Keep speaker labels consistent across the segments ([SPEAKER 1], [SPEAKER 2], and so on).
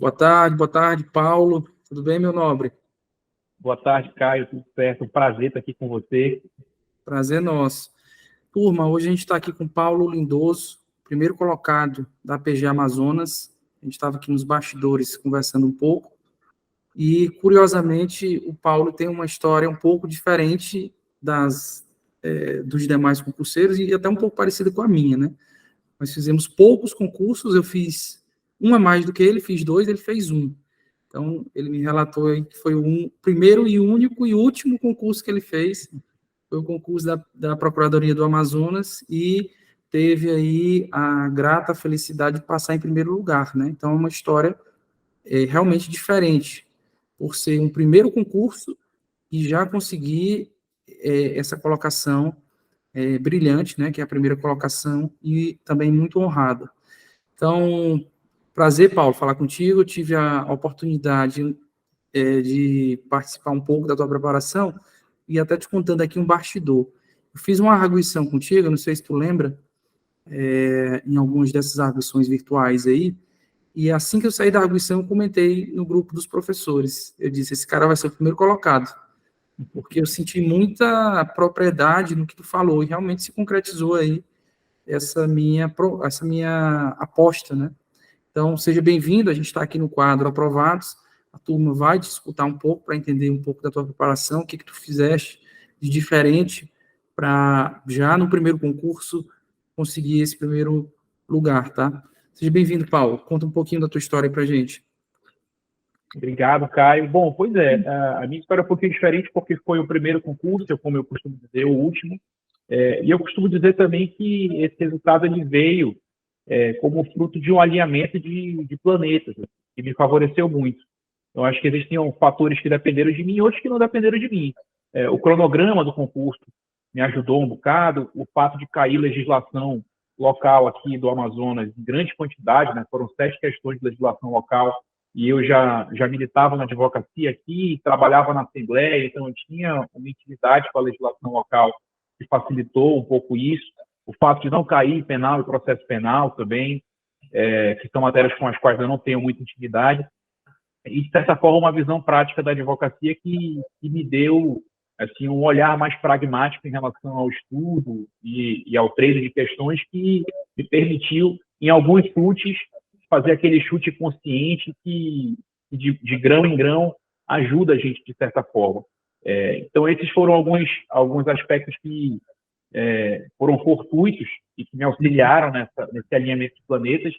[SPEAKER 1] Boa tarde, Paulo. Tudo bem, meu nobre?
[SPEAKER 2] Boa tarde, Caio. Tudo certo? Um prazer estar aqui com você.
[SPEAKER 1] Prazer nosso. Turma, hoje a gente está aqui com Paulo Lindoso, primeiro colocado da PG Amazonas. A gente estava aqui nos bastidores conversando um pouco. E, curiosamente, o Paulo tem uma história um pouco diferente dos demais concurseiros e até um pouco parecida com a minha, né? Nós fizemos poucos concursos, eu fiz um a mais do que ele, fiz dois, ele fez um. Então, ele me relatou aí que foi o primeiro e único e último concurso que ele fez, foi o concurso da Procuradoria do Amazonas, e teve aí a grata felicidade de passar em primeiro lugar, né? Então, é uma história realmente diferente, por ser um primeiro concurso e já conseguir essa colocação brilhante, né? Que é a primeira colocação, e também muito honrado. Então, prazer, Paulo, falar contigo. Eu tive a oportunidade de participar um pouco da tua preparação e até te contando aqui um bastidor. Eu fiz uma arguição contigo, não sei se tu lembra, em algumas dessas arguições virtuais aí, e assim que eu saí da arguição, eu comentei no grupo dos professores. Eu disse, esse cara vai ser o primeiro colocado, porque eu senti muita propriedade no que tu falou, e realmente se concretizou aí essa minha aposta, né? Então, seja bem-vindo, a gente está aqui no quadro Aprovados, a turma vai te escutar um pouco para entender um pouco da tua preparação, o que tu fizeste de diferente para, já no primeiro concurso, conseguir esse primeiro lugar, tá? Seja bem-vindo, Paulo. Conta um pouquinho da tua história para a gente.
[SPEAKER 2] Obrigado, Caio. Bom, pois é, a minha história é um pouquinho diferente porque foi o primeiro concurso, como eu costumo dizer, o último. E eu costumo dizer também que esse resultado ele veio como fruto de um alinhamento de planetas, que me favoreceu muito. Eu acho que existiam fatores que dependeram de mim e outros que não dependeram de mim. O cronograma do concurso me ajudou um bocado, o fato de cair legislação local aqui do Amazonas em grande quantidade, né? Foram 7 questões de legislação local, e eu já militava na advocacia aqui, trabalhava na Assembleia, então eu tinha uma intimidade com a legislação local que facilitou um pouco isso. O fato de não cair penal e processo penal também, que são matérias com as quais eu não tenho muita intimidade, e, de certa forma, uma visão prática da advocacia que me deu assim, um olhar mais pragmático em relação ao estudo e ao treino de questões que me permitiu, em alguns chutes, fazer aquele chute consciente que, de grão em grão, ajuda a gente, de certa forma. Então, esses foram alguns aspectos que foram fortuitos e que me auxiliaram nesse alinhamento de planetas,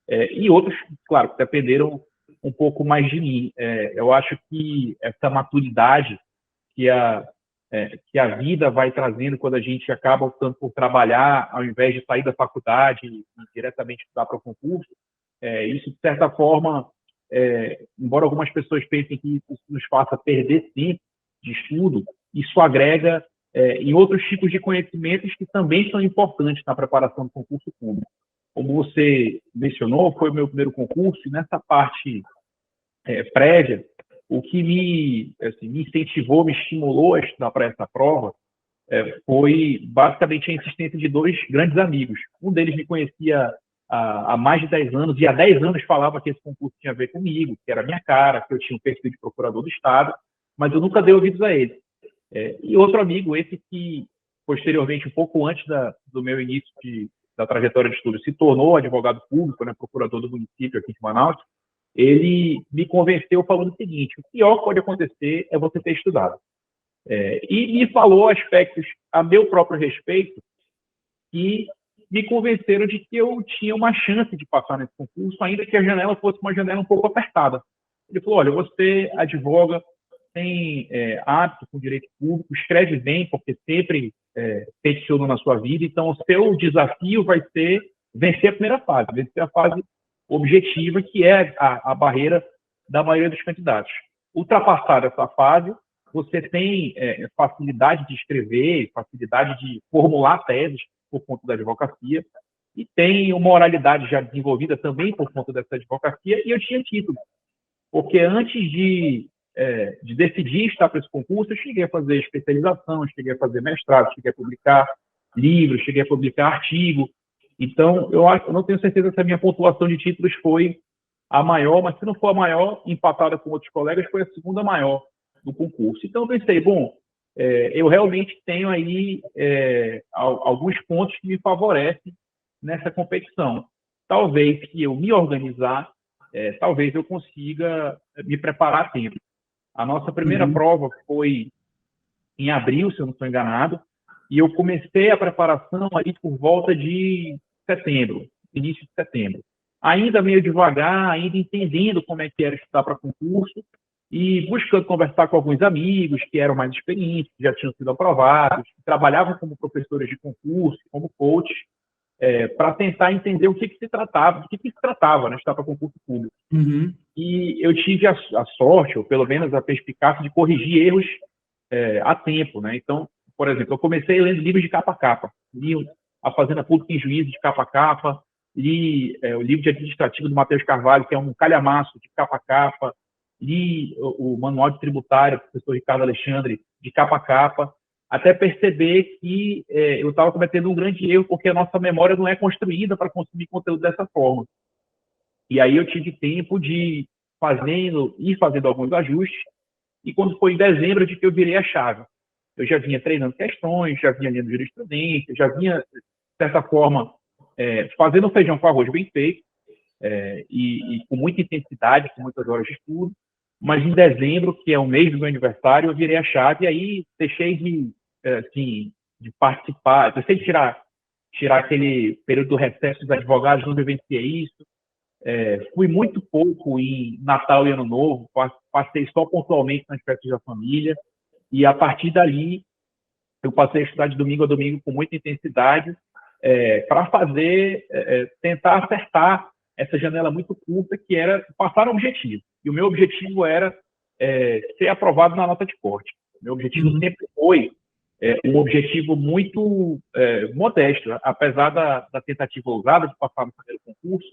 [SPEAKER 2] e outros, claro, que dependeram um pouco mais de mim. Eu acho que essa maturidade que a vida vai trazendo quando a gente acaba optando por trabalhar, ao invés de sair da faculdade e diretamente estudar para o concurso, isso, de certa forma, embora algumas pessoas pensem que isso nos faça perder tempo de estudo, isso agrega em outros tipos de conhecimentos que também são importantes na preparação do concurso público. Como você mencionou, foi o meu primeiro concurso, e nessa parte prévia, o que me incentivou, me estimulou a estudar para essa prova foi basicamente a insistência de 2 grandes amigos. Um deles me conhecia há mais de 10 anos, e há 10 anos falava que esse concurso tinha a ver comigo, que era a minha cara, que eu tinha um perfil de procurador do Estado, mas eu nunca dei ouvidos a ele. E outro amigo, esse que, posteriormente, um pouco antes do meu início da trajetória de estudo, se tornou advogado público, né, procurador do município aqui de Manaus, ele me convenceu falando o seguinte: o pior que pode acontecer é você ter estudado. E me falou aspectos a meu próprio respeito que me convenceram de que eu tinha uma chance de passar nesse concurso, ainda que a janela fosse uma janela um pouco apertada. Ele falou: olha, você advoga, tem hábito com direito público, escreve bem, porque sempre peticionou na sua vida, então o seu desafio vai ser vencer a primeira fase, vencer a fase objetiva, que é a barreira da maioria dos candidatos. Ultrapassada essa fase, você tem facilidade de escrever, facilidade de formular teses por conta da advocacia, e tem uma oralidade já desenvolvida também por conta dessa advocacia, e eu tinha título. Porque antes de decidir estar para esse concurso, eu cheguei a fazer especialização, cheguei a fazer mestrado, cheguei a publicar livros, cheguei a publicar artigo. Então, eu não tenho certeza se a minha pontuação de títulos foi a maior, mas se não for a maior, empatada com outros colegas, foi a segunda maior do concurso. Então, eu pensei, bom, eu realmente tenho aí alguns pontos que me favorecem nessa competição. Talvez, se eu me organizar, talvez eu consiga me preparar a tempo. A nossa primeira prova foi em abril, se eu não estou enganado, e eu comecei a preparação ali por volta de setembro, início de setembro. Ainda meio devagar, ainda entendendo como é que era estudar para concurso e buscando conversar com alguns amigos que eram mais experientes, que já tinham sido aprovados, que trabalhavam como professores de concurso, como coach, para tentar entender o que se tratava, do que se tratava, né, estudar para concurso público. E eu tive a sorte, ou pelo menos a perspicácia, de corrigir erros a tempo, né? Então, por exemplo, eu comecei lendo livros de capa a capa, li A Fazenda Pública em Juízo de capa a capa, li o livro de administrativo do Matheus Carvalho, que é um calhamaço de capa a capa, li o Manual de Tributário do professor Ricardo Alexandre de capa a capa, até perceber que eu estava cometendo um grande erro, porque a nossa memória não é construída para consumir conteúdo dessa forma. E aí eu tive tempo de ir fazendo alguns ajustes, e quando foi em dezembro de que eu virei a chave. Eu já vinha treinando questões, já vinha lendo jurisprudência, já vinha, de certa forma, fazendo feijão com arroz bem feito, e com muita intensidade, com muitas horas de estudo. Mas em dezembro, que é o mês do meu aniversário, eu virei a chave e aí deixei de participar, deixei de tirar aquele período do recesso dos advogados, não vivenciei isso. Fui muito pouco em Natal e Ano Novo, passei só pontualmente nas festas da família, e a partir dali eu passei a estudar de domingo a domingo com muita intensidade, para tentar acertar essa janela muito curta, que era passar um objetivo. E o meu objetivo era ser aprovado na nota de corte. Meu objetivo sempre foi um objetivo muito modesto, apesar da tentativa ousada de passar no primeiro concurso.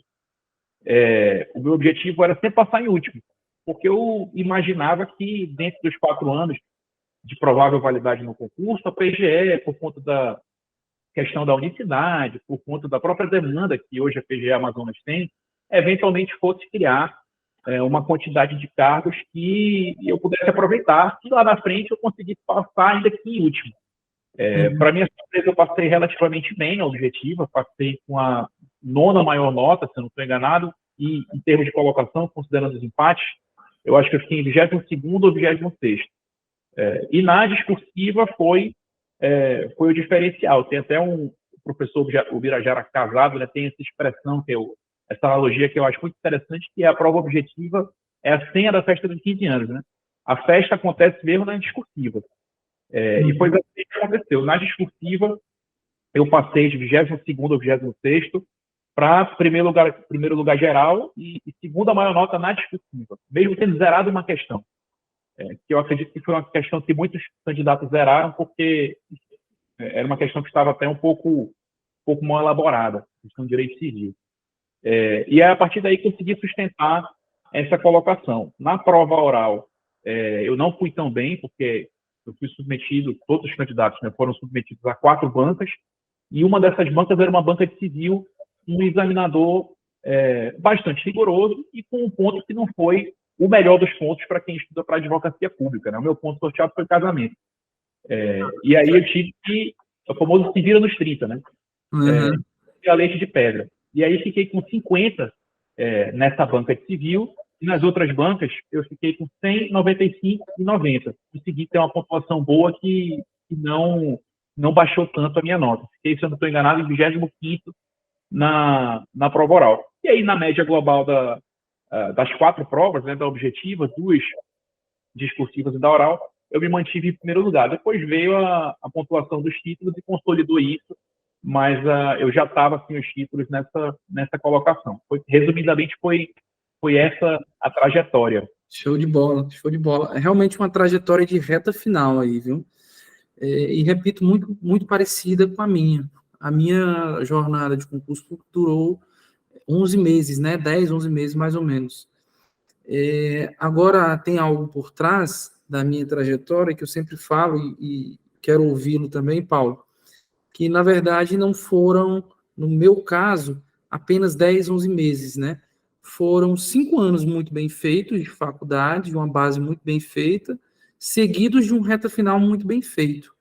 [SPEAKER 2] O meu objetivo era sempre passar em último, porque eu imaginava que dentro dos 4 anos de provável validade no concurso, a PGE, por conta da questão da unicidade, por conta da própria demanda que hoje a PGE Amazonas tem, eventualmente fosse criar uma quantidade de cargos que eu pudesse aproveitar, e lá na frente eu conseguisse passar ainda que em último. Para minha surpresa, eu passei relativamente bem na objetiva, passei com a 9ª maior nota, se eu não estou enganado, e em termos de colocação, considerando os empates, eu acho que eu fiquei em 22º ou 26º. E na discursiva foi o diferencial. Tem até um professor, o Birajara Casado, né, tem essa expressão, essa analogia que eu acho muito interessante, que a prova objetiva é a senha da festa dos 15 anos. Né? A festa acontece mesmo na discursiva. E foi assim que aconteceu. Na discursiva, eu passei de 22º ou 26º para primeiro lugar geral e segunda maior nota na discursiva, mesmo tendo zerado uma questão. Que eu acredito que foi uma questão que muitos candidatos zeraram, porque era uma questão que estava até um pouco mal elaborada, questão de direito civil. E a partir daí consegui sustentar essa colocação. Na prova oral, eu não fui tão bem, porque eu fui submetido, todos os candidatos, né, foram submetidos a 4 bancas, e uma dessas bancas era uma banca de civil, um examinador bastante rigoroso e com um ponto que não foi o melhor dos pontos para quem estuda para advocacia pública. Né? O meu ponto sorteado foi casamento. E aí eu tive que, o famoso se vira nos 30, né? A leite de pedra. E aí fiquei com 50 nessa banca de civil, e nas outras bancas eu fiquei com 100, 95 e 90. Consegui ter uma pontuação boa que não baixou tanto a minha nota. Fiquei, se eu não estou enganado, em 25º na prova oral. E aí, na média global das 4 provas, né, da objetiva, 2 discursivas e da oral, eu me mantive em primeiro lugar. Depois veio a pontuação dos títulos e consolidou isso, mas eu já estava assim, os títulos nessa colocação. Resumidamente, foi essa a trajetória.
[SPEAKER 1] Show de bola, show de bola. É realmente uma trajetória de reta final aí, viu? E repito, muito, muito parecida com a minha. A minha jornada de concurso durou 11 meses, né? 10, 11 meses mais ou menos. Agora, tem algo por trás da minha trajetória que eu sempre falo e quero ouvi-lo também, Paulo, que na verdade não foram, no meu caso, apenas 10, 11 meses, né? foram 5 anos muito bem feitos de faculdade, de uma base muito bem feita, seguidos de um reta final muito bem feito.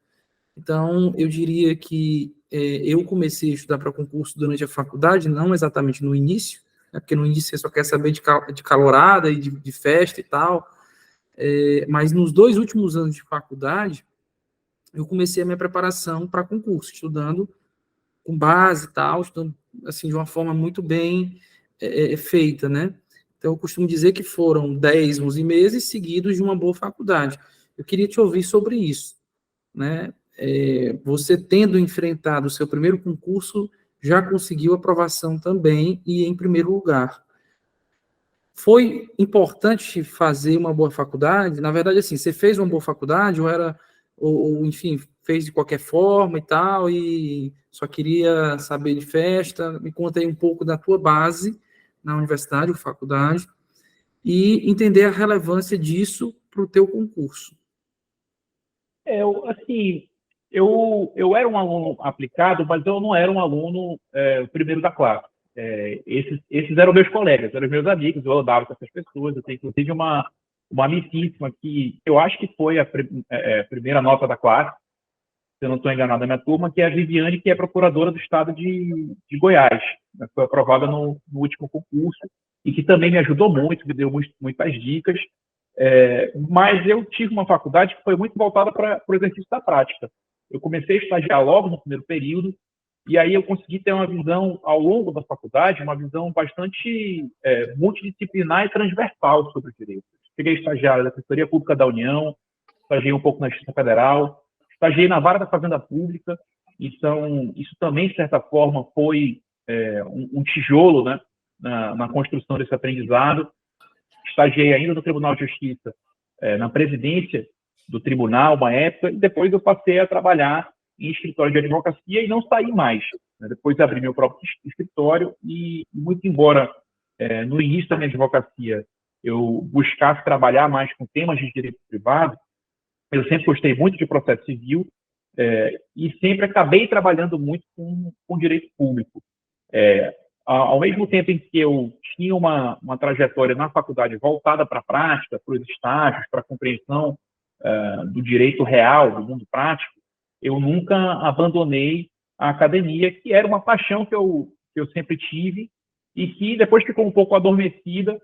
[SPEAKER 1] Então, eu diria que eu comecei a estudar para concurso durante a faculdade, não exatamente no início, né, porque no início você só quer saber de calorada e de festa e tal, mas nos 2 últimos anos de faculdade, eu comecei a minha preparação para concurso, estudando com base e tal, estudando assim, de uma forma muito bem feita, né? Então, eu costumo dizer que foram 10, 11 meses seguidos de uma boa faculdade. Eu queria te ouvir sobre isso, né? Você tendo enfrentado o seu primeiro concurso, já conseguiu aprovação também e em primeiro lugar. Foi importante fazer uma boa faculdade? Na verdade, assim, você fez uma boa faculdade enfim, fez de qualquer forma e tal, e só queria saber de festa? Me conta aí um pouco da tua base na universidade ou faculdade e entender a relevância disso para o teu concurso.
[SPEAKER 2] Assim, eu era um aluno aplicado, mas eu não era um aluno o primeiro da classe. Esses eram meus colegas, eram meus amigos, eu andava com essas pessoas. Eu tenho, inclusive, uma amicíssima que eu acho que foi a primeira nota da classe, se eu não estou enganado, da minha turma, que é a Viviane, que é procuradora do estado de Goiás, né? Foi aprovada no último concurso e que também me ajudou muito, me deu muitas dicas. Mas eu tive uma faculdade que foi muito voltada para o exercício da prática. Eu comecei a estagiar logo no primeiro período, e aí eu consegui ter uma visão, ao longo da faculdade, uma visão bastante multidisciplinar e transversal sobre o direito. Cheguei a estagiar na Defensoria Pública da União, estagiei um pouco na Justiça Federal, estagiei na Vara da Fazenda Pública. Então, isso também, de certa forma, foi um tijolo, né, na construção desse aprendizado. Estagiei ainda no Tribunal de Justiça, na presidência do tribunal, uma época, e depois eu passei a trabalhar em escritório de advocacia e não saí mais, né? Depois abri meu próprio escritório e, muito embora no início da minha advocacia eu buscasse trabalhar mais com temas de direito privado, eu sempre gostei muito de processo civil e sempre acabei trabalhando muito com direito público. Ao mesmo tempo em que eu tinha uma trajetória na faculdade voltada para a prática, para os estágios, para a compreensão do direito real, do mundo prático, eu nunca abandonei a academia, que era uma paixão que eu sempre tive e que depois ficou um pouco adormecida,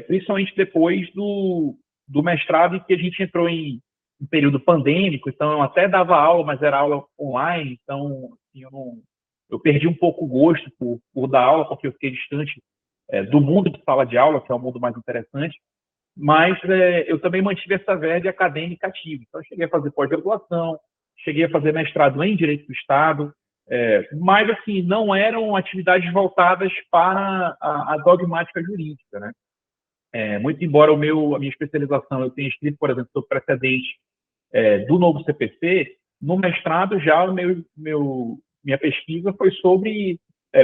[SPEAKER 2] principalmente depois do mestrado, em que a gente entrou em um período pandêmico. Então eu até dava aula, mas era aula online, então assim, eu perdi um pouco o gosto por dar aula, porque eu fiquei distante do mundo de sala de aula, que é o mundo mais interessante, mas eu também mantive essa verve acadêmica ativa. Então, eu cheguei a fazer pós-graduação, cheguei a fazer mestrado em Direito do Estado, mas, assim, não eram atividades voltadas para a dogmática jurídica, né? Muito embora a minha especialização, eu tenha escrito, por exemplo, sobre precedente do novo CPC, no mestrado já minha pesquisa foi sobre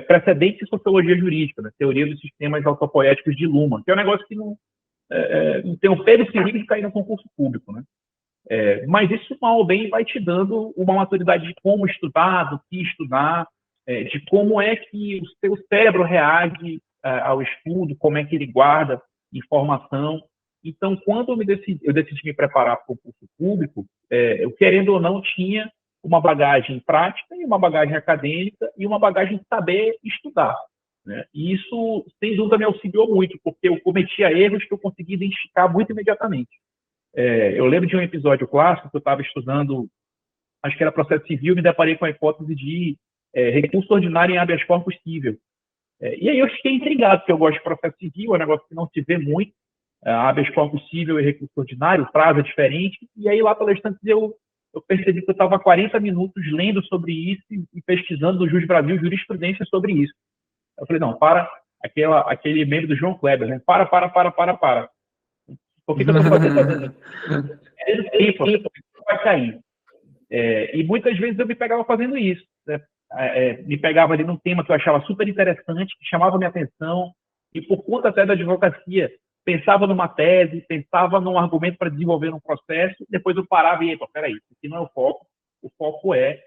[SPEAKER 2] precedentes em sociologia jurídica, né? Teoria dos sistemas autopoéticos de Luhmann, que é um negócio que não tem o peso e perigo de cair no concurso público, né? Mas isso, mal ou bem, vai te dando uma maturidade de como estudar, do que estudar, de como é que o seu cérebro reage ao estudo, como é que ele guarda informação. Então, quando eu decidi me preparar para o concurso público, eu, querendo ou não, tinha uma bagagem prática e uma bagagem acadêmica e uma bagagem de saber estudar, né? E isso, sem dúvida, me auxiliou muito, porque eu cometia erros que eu conseguia identificar muito imediatamente. Eu lembro de um episódio clássico que eu estava estudando, acho que era processo civil, me deparei com a hipótese de recurso ordinário em habeas corpus civil. E aí eu fiquei intrigado, porque eu gosto de processo civil, é um negócio que não se vê muito, habeas corpus civil e recurso ordinário, prazo é diferente, e aí lá pelas tantas eu percebi que eu estava 40 minutos lendo sobre isso e pesquisando no Jus Brasil jurisprudência sobre isso. Eu falei, não, aquele meme do João Kleber, né? Para. Por que eu estou fazendo isso? Tempo, vai cair. E muitas vezes eu me pegava fazendo isso, né? Me pegava ali num tema que eu achava super interessante, que chamava minha atenção, e por conta até da advocacia, pensava numa tese, pensava num argumento para desenvolver um processo, depois eu parava e, peraí, isso aqui não é o foco é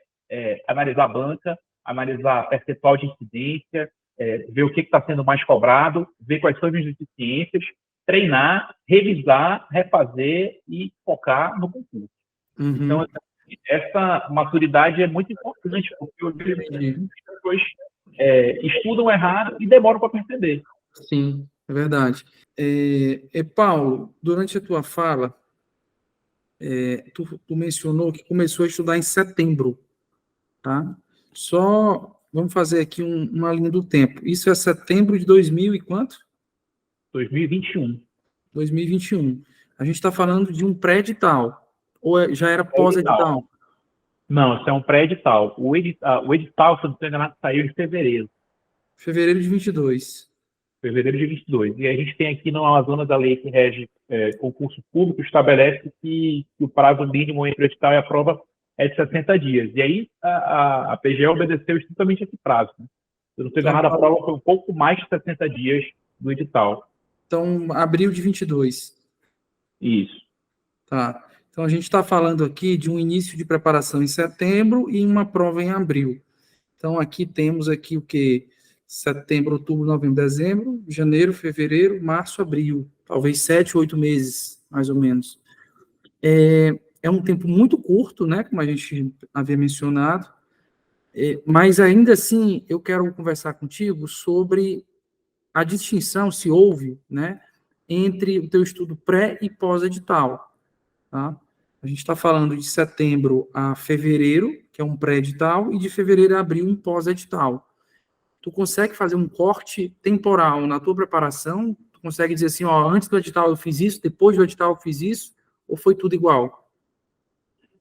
[SPEAKER 2] analisar a banca, analisar percentual de incidência, ver o que está sendo mais cobrado, ver quais são as minhas deficiências, treinar, revisar, refazer e focar no concurso. Então, assim, essa maturidade é muito importante, porque eu vejo que as pessoas estudam errado e demoram para perceber.
[SPEAKER 1] Sim, é verdade. Paulo, durante a tua fala, tu mencionou que começou a estudar em setembro, tá? Só vamos fazer aqui uma linha do tempo. Isso é setembro de 2000 e quanto?
[SPEAKER 2] 2021.
[SPEAKER 1] 2021. A gente está falando de um pré-edital, ou já era pós-edital?
[SPEAKER 2] Não, isso é um pré-edital. O edital, se não estou enganado, saiu em fevereiro.
[SPEAKER 1] Fevereiro de 22.
[SPEAKER 2] Fevereiro de 22. E a gente tem aqui no Amazonas a lei que rege concurso público, estabelece que o prazo mínimo entre o edital e a prova é de 60 dias. E aí a PGE obedeceu estritamente esse prazo. Né? Se não estou enganado, a prova foi um pouco mais de 60 dias do edital.
[SPEAKER 1] Então, abril de 22.
[SPEAKER 2] Isso.
[SPEAKER 1] Tá. Então, a gente está falando aqui de um início de preparação em setembro e uma prova em abril. Então, aqui temos aqui o quê? Setembro, outubro, novembro, dezembro, janeiro, fevereiro, março, abril. Talvez 7, 8 meses, mais ou menos. É um tempo muito curto, né? Como a gente havia mencionado. Mas, ainda assim, eu quero conversar contigo sobre a distinção, se houve, né? Entre o teu estudo pré e pós-edital. Tá? A gente está falando de setembro a fevereiro, que é um pré-edital, e de fevereiro a abril, um pós-edital. Tu consegue fazer um corte temporal na tua preparação? Tu consegue dizer assim, ó, antes do edital eu fiz isso, depois do edital eu fiz isso, ou foi tudo igual?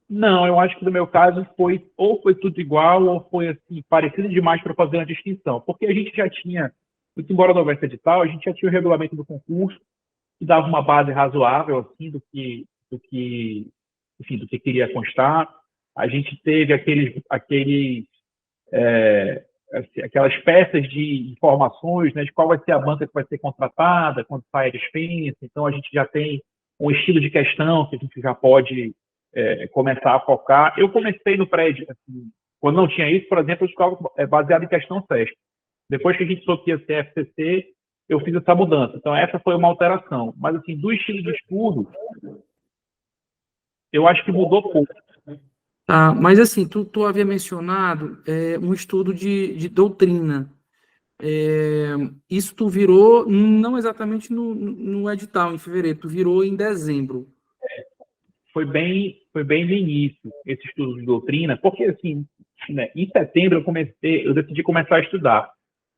[SPEAKER 2] Não, eu acho que no meu caso foi tudo igual, ou foi assim, parecido demais para fazer uma distinção. Porque a gente já tinha, muito embora não houvesse edital, a gente já tinha o regulamento do concurso, que dava uma base razoável assim do que queria constar. A gente teve aquelas peças de informações, né, de qual vai ser a banca que vai ser contratada, quando sai a dispensa. Então, a gente já tem um estilo de questão que a gente já pode começar a focar. Eu comecei no prédio, assim, quando não tinha isso, por exemplo, eu ficava baseado em questão SESC. Depois que a gente soube que ia ser FCC, eu fiz essa mudança. Então, essa foi uma alteração. Mas, assim, do estilo de estudo, eu acho que mudou pouco.
[SPEAKER 1] Ah, mas assim, tu havia mencionado um estudo de doutrina. Isso tu virou, não exatamente no edital, em fevereiro, tu virou em dezembro.
[SPEAKER 2] Foi bem no início, esse estudo de doutrina, porque, assim, né, em setembro eu decidi começar a estudar.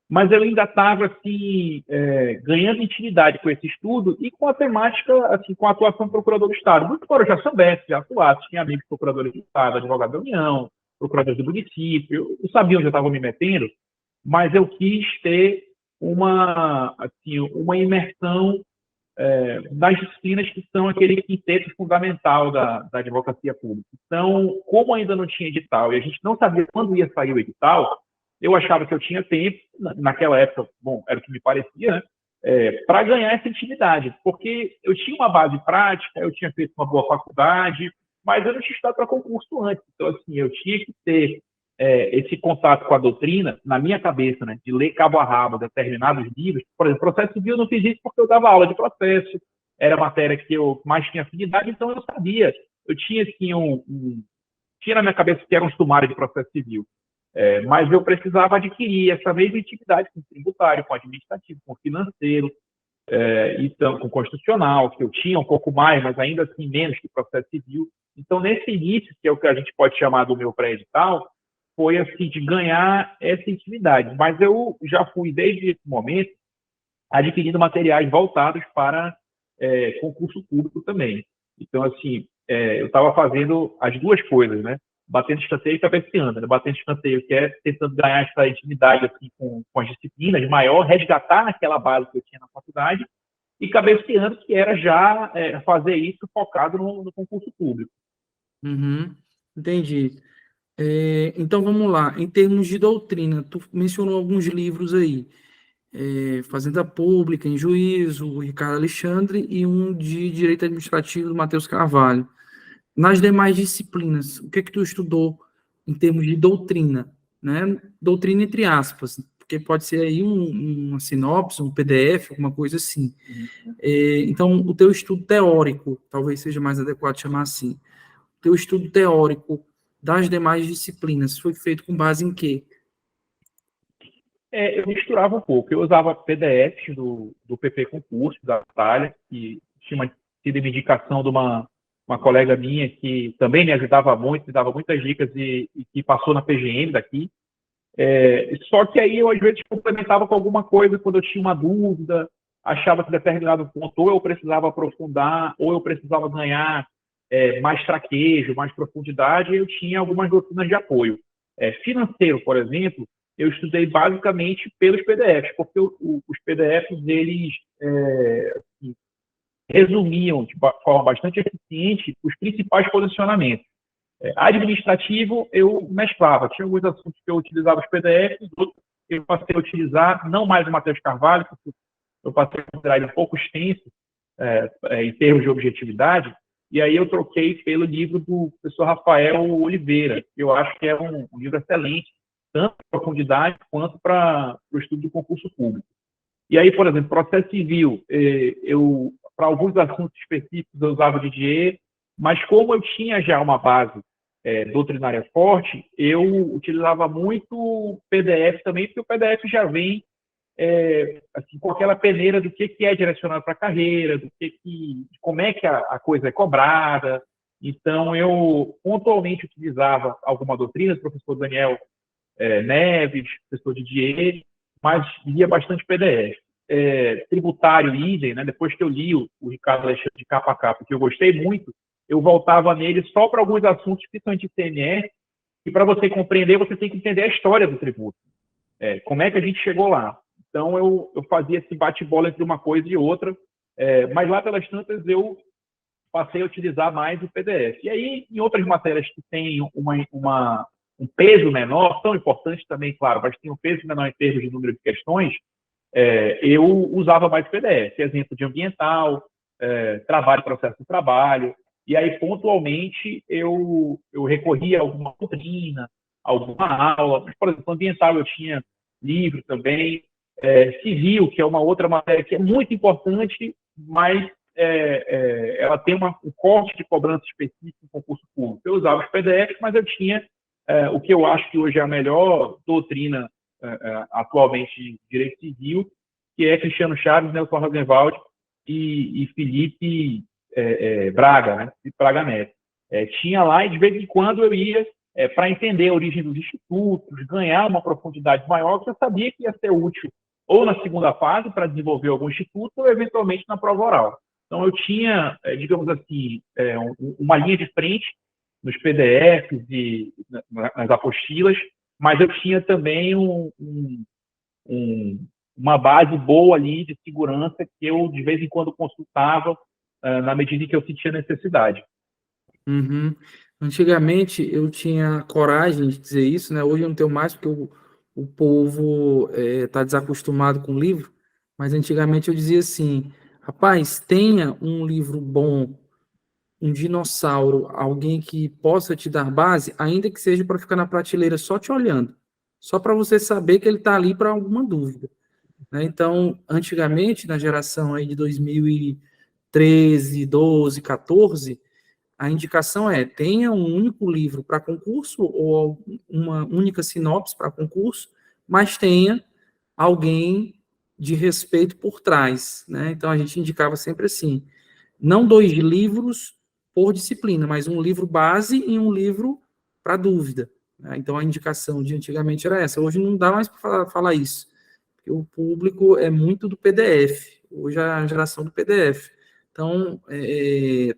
[SPEAKER 2] Mas eu ainda estava assim, ganhando intimidade com esse estudo e com a temática, assim, com a atuação do procurador do Estado. Muito embora eu já soubesse, já atuasse, tinha amigos procuradores do Estado, advogados da União, procuradores do município, eu sabia onde eu estava me metendo, mas eu quis ter uma imersão das disciplinas que são aquele quinteto fundamental da advocacia pública. Então, como ainda não tinha edital e a gente não sabia quando ia sair o edital, eu achava que eu tinha tempo, naquela época, bom, era o que me parecia, né, para ganhar essa intimidade, porque eu tinha uma base prática, eu tinha feito uma boa faculdade, mas eu não tinha estudado para concurso antes. Então, assim, eu tinha que ter esse contato com a doutrina na minha cabeça, né, de ler cabo a rabo determinados livros. Por exemplo, processo civil eu não fiz isso porque eu dava aula de processo, era a matéria que eu mais tinha afinidade, então eu sabia. Eu tinha, assim, tinha na minha cabeça que era um sumário de processo civil. Mas eu precisava adquirir essa mesma intimidade com o tributário, com o administrativo, com o financeiro, então, com o constitucional, que eu tinha um pouco mais, mas ainda assim menos que processo civil. Então, nesse início, que é o que a gente pode chamar do meu pré-edital, foi assim, de ganhar essa intimidade. Mas eu já fui, desde esse momento, adquirindo materiais voltados para concurso público também. Então, assim, eu estava fazendo as duas coisas, né? Batendo escanteio e cabeceando, né? Batendo escanteio, que é tentando ganhar essa intimidade assim, com as disciplinas, maior, resgatar aquela base que eu tinha na faculdade, e cabeceando, que era já fazer isso focado no concurso público.
[SPEAKER 1] Uhum, entendi. Então, vamos lá. Em termos de doutrina, tu mencionou alguns livros aí. Fazenda Pública, em Juízo, o Ricardo Alexandre, e um de Direito Administrativo, do Matheus Carvalho. Nas demais disciplinas, o que é que tu estudou em termos de doutrina, né? Doutrina entre aspas, porque pode ser aí uma sinopse, um PDF, alguma coisa assim. Então, o teu estudo teórico, talvez seja mais adequado chamar assim, o teu estudo teórico das demais disciplinas foi feito com base em quê?
[SPEAKER 2] Eu misturava um pouco. Eu usava PDFs do PP Concurso, da Itália, que tinha sido uma indicação de uma colega minha que também me ajudava muito, me dava muitas dicas e que passou na PGM daqui. Só que aí eu, às vezes, complementava com alguma coisa quando eu tinha uma dúvida, achava que determinado ponto ou eu precisava aprofundar, ou eu precisava ganhar mais traquejo, mais profundidade, e eu tinha algumas doutrinas de apoio. Financeiro, por exemplo, eu estudei basicamente pelos PDFs, porque os PDFs, eles resumiam de forma bastante eficiente os principais posicionamentos. Administrativo, eu mesclava. Tinha alguns assuntos que eu utilizava os PDFs, outros que eu passei a utilizar, não mais o Matheus Carvalho, porque eu passei a considerar ele um pouco extenso em termos de objetividade, e aí eu troquei pelo livro do professor Rafael Oliveira, que eu acho que é um livro excelente, tanto para profundidade quanto para o estudo do concurso público. E aí, por exemplo, processo civil, para alguns assuntos específicos eu usava o Didier, mas como eu tinha já uma base doutrinária forte, eu utilizava muito PDF também, porque o PDF já vem assim, com aquela peneira do que é direcionado para a carreira, como é que a coisa é cobrada. Então, eu pontualmente utilizava alguma doutrina do professor Daniel Neves, professor Didier, mas lia bastante PDF. Tributário, idem, né? Depois que eu li o Ricardo Alexandre de capa a capa, que eu gostei muito, eu voltava nele só para alguns assuntos, principalmente de CMS, e para você compreender, você tem que entender a história do tributo. Como é que a gente chegou lá? Então, eu fazia esse bate-bola entre uma coisa e outra, mas lá pelas tantas eu passei a utilizar mais o PDF. E aí, em outras matérias que têm um peso menor, são importantes também, claro, mas tem um peso menor em termos de número de questões, eu usava mais o PDF. Exemplo de ambiental, trabalho, processo de trabalho, e aí, pontualmente, eu recorria a alguma doutrina, alguma aula. Mas, por exemplo, ambiental eu tinha livro também. Civil, que é uma outra matéria que é muito importante, mas ela tem um corte de cobrança específico no concurso público. Eu usava os PDFs, mas eu tinha o que eu acho que hoje é a melhor doutrina atualmente de direito civil, que é Cristiano Chaves, Nelson Rosenwald e Felipe Braga, né? Braga Neto. Tinha lá e de vez em quando eu ia para entender a origem dos institutos, ganhar uma profundidade maior, que eu sabia que ia ser útil ou na segunda fase para desenvolver algum instituto ou eventualmente na prova oral. Então eu tinha, digamos assim, uma linha de frente nos PDFs e nas apostilas, mas eu tinha também uma base boa ali de segurança que eu de vez em quando consultava na medida em que eu sentia necessidade.
[SPEAKER 1] Uhum. Antigamente eu tinha coragem de dizer isso, né? Hoje eu não tenho mais, porque o povo está desacostumado com o livro, mas antigamente eu dizia assim, rapaz, tenha um livro bom, um dinossauro, alguém que possa te dar base, ainda que seja para ficar na prateleira só te olhando, só para você saber que ele está ali para alguma dúvida, né? Então, antigamente, na geração aí de 2013, 12, 14, a indicação tenha um único livro para concurso ou uma única sinopse para concurso, mas tenha alguém de respeito por trás, né? Então, a gente indicava sempre assim, não 2 livros por disciplina, mas um livro base e um livro para dúvida, né? Então, a indicação de antigamente era essa. Hoje não dá mais para falar isso, porque o público é muito do PDF. Hoje é a geração do PDF. Então,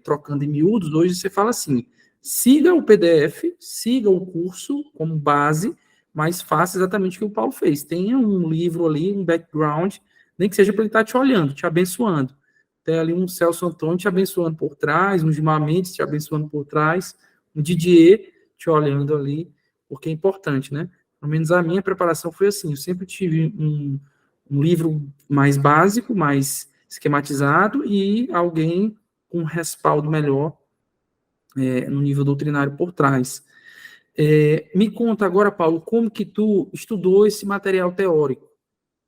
[SPEAKER 1] trocando em miúdos, hoje você fala assim, siga o PDF, siga o curso como base, mas faça exatamente o que o Paulo fez. Tenha um livro ali, um background, nem que seja para ele estar te olhando, te abençoando. Tem ali um Celso Antônio te abençoando por trás, um Gilmar Mendes te abençoando por trás, um Didier te olhando ali, porque é importante, né? Pelo menos a minha preparação foi assim, eu sempre tive um livro mais básico, mais esquematizado e alguém com um respaldo melhor no nível doutrinário por trás. Me conta agora, Paulo, como que tu estudou esse material teórico?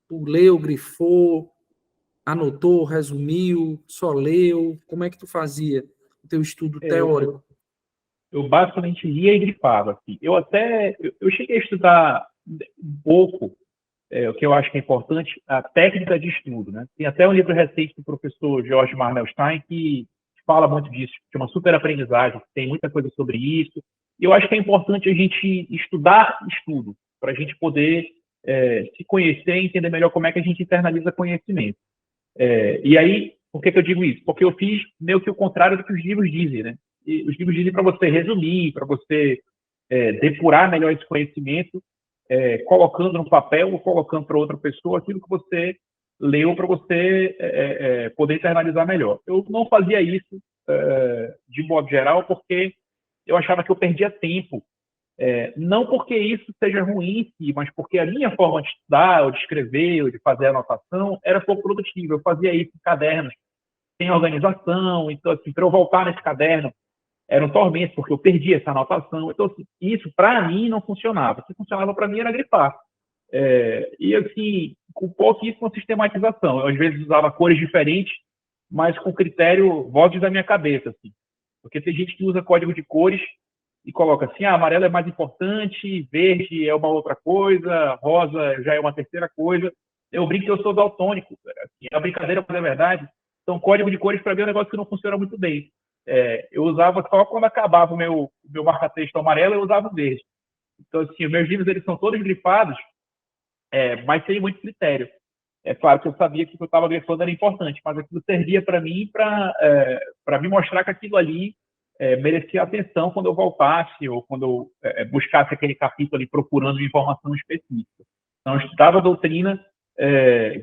[SPEAKER 1] Tu leu, grifou, anotou, resumiu, só leu? Como é que tu fazia o teu estudo teórico?
[SPEAKER 2] Eu basicamente lia e grifava. Assim. Eu cheguei a estudar um pouco, o que eu acho que é importante, a técnica de estudo. Né? Tem até um livro recente do professor George Marnelstein que fala muito disso, que é uma super aprendizagem, tem muita coisa sobre isso. E eu acho que é importante a gente estudar estudo, para a gente poder se conhecer e entender melhor como é que a gente internaliza conhecimento. E aí, por que eu digo isso? Porque eu fiz meio que o contrário do que os livros dizem, né? E os livros dizem para você resumir, para você depurar melhor esse conhecimento, colocando no papel ou colocando para outra pessoa aquilo que você leu para você poder internalizar melhor. Eu não fazia isso de modo geral porque eu achava que eu perdia tempo. Não porque isso seja ruim em si, mas porque a minha forma de estudar, ou de escrever, ou de fazer anotação, era pouco produtiva. Eu fazia isso em cadernos, sem organização. Então, assim, para eu voltar nesse caderno, era um tormento, porque eu perdi essa anotação. Então, assim, isso, para mim, não funcionava. O que funcionava para mim era grifar. E, assim, com pouquíssima sistematização. Eu, às vezes, usava cores diferentes, mas com critério, vozes da minha cabeça, assim. Porque tem gente que usa código de cores e coloca assim, amarelo é mais importante, verde é uma outra coisa, rosa já é uma terceira coisa. Eu brinco que eu sou daltônico, assim, é uma brincadeira, mas é verdade. Então, código de cores para mim é um negócio que não funciona muito bem. Eu usava só quando acabava o meu marca-texto amarelo, eu usava o verde. Então, assim, os meus livros eles são todos grifados, mas sem muito critério. É claro que eu sabia que o que eu estava grifando era importante, mas aquilo servia para mim para me mostrar que aquilo ali merecia atenção quando eu voltasse ou quando eu buscasse aquele capítulo ali procurando uma informação específica. Então, eu estudava a doutrina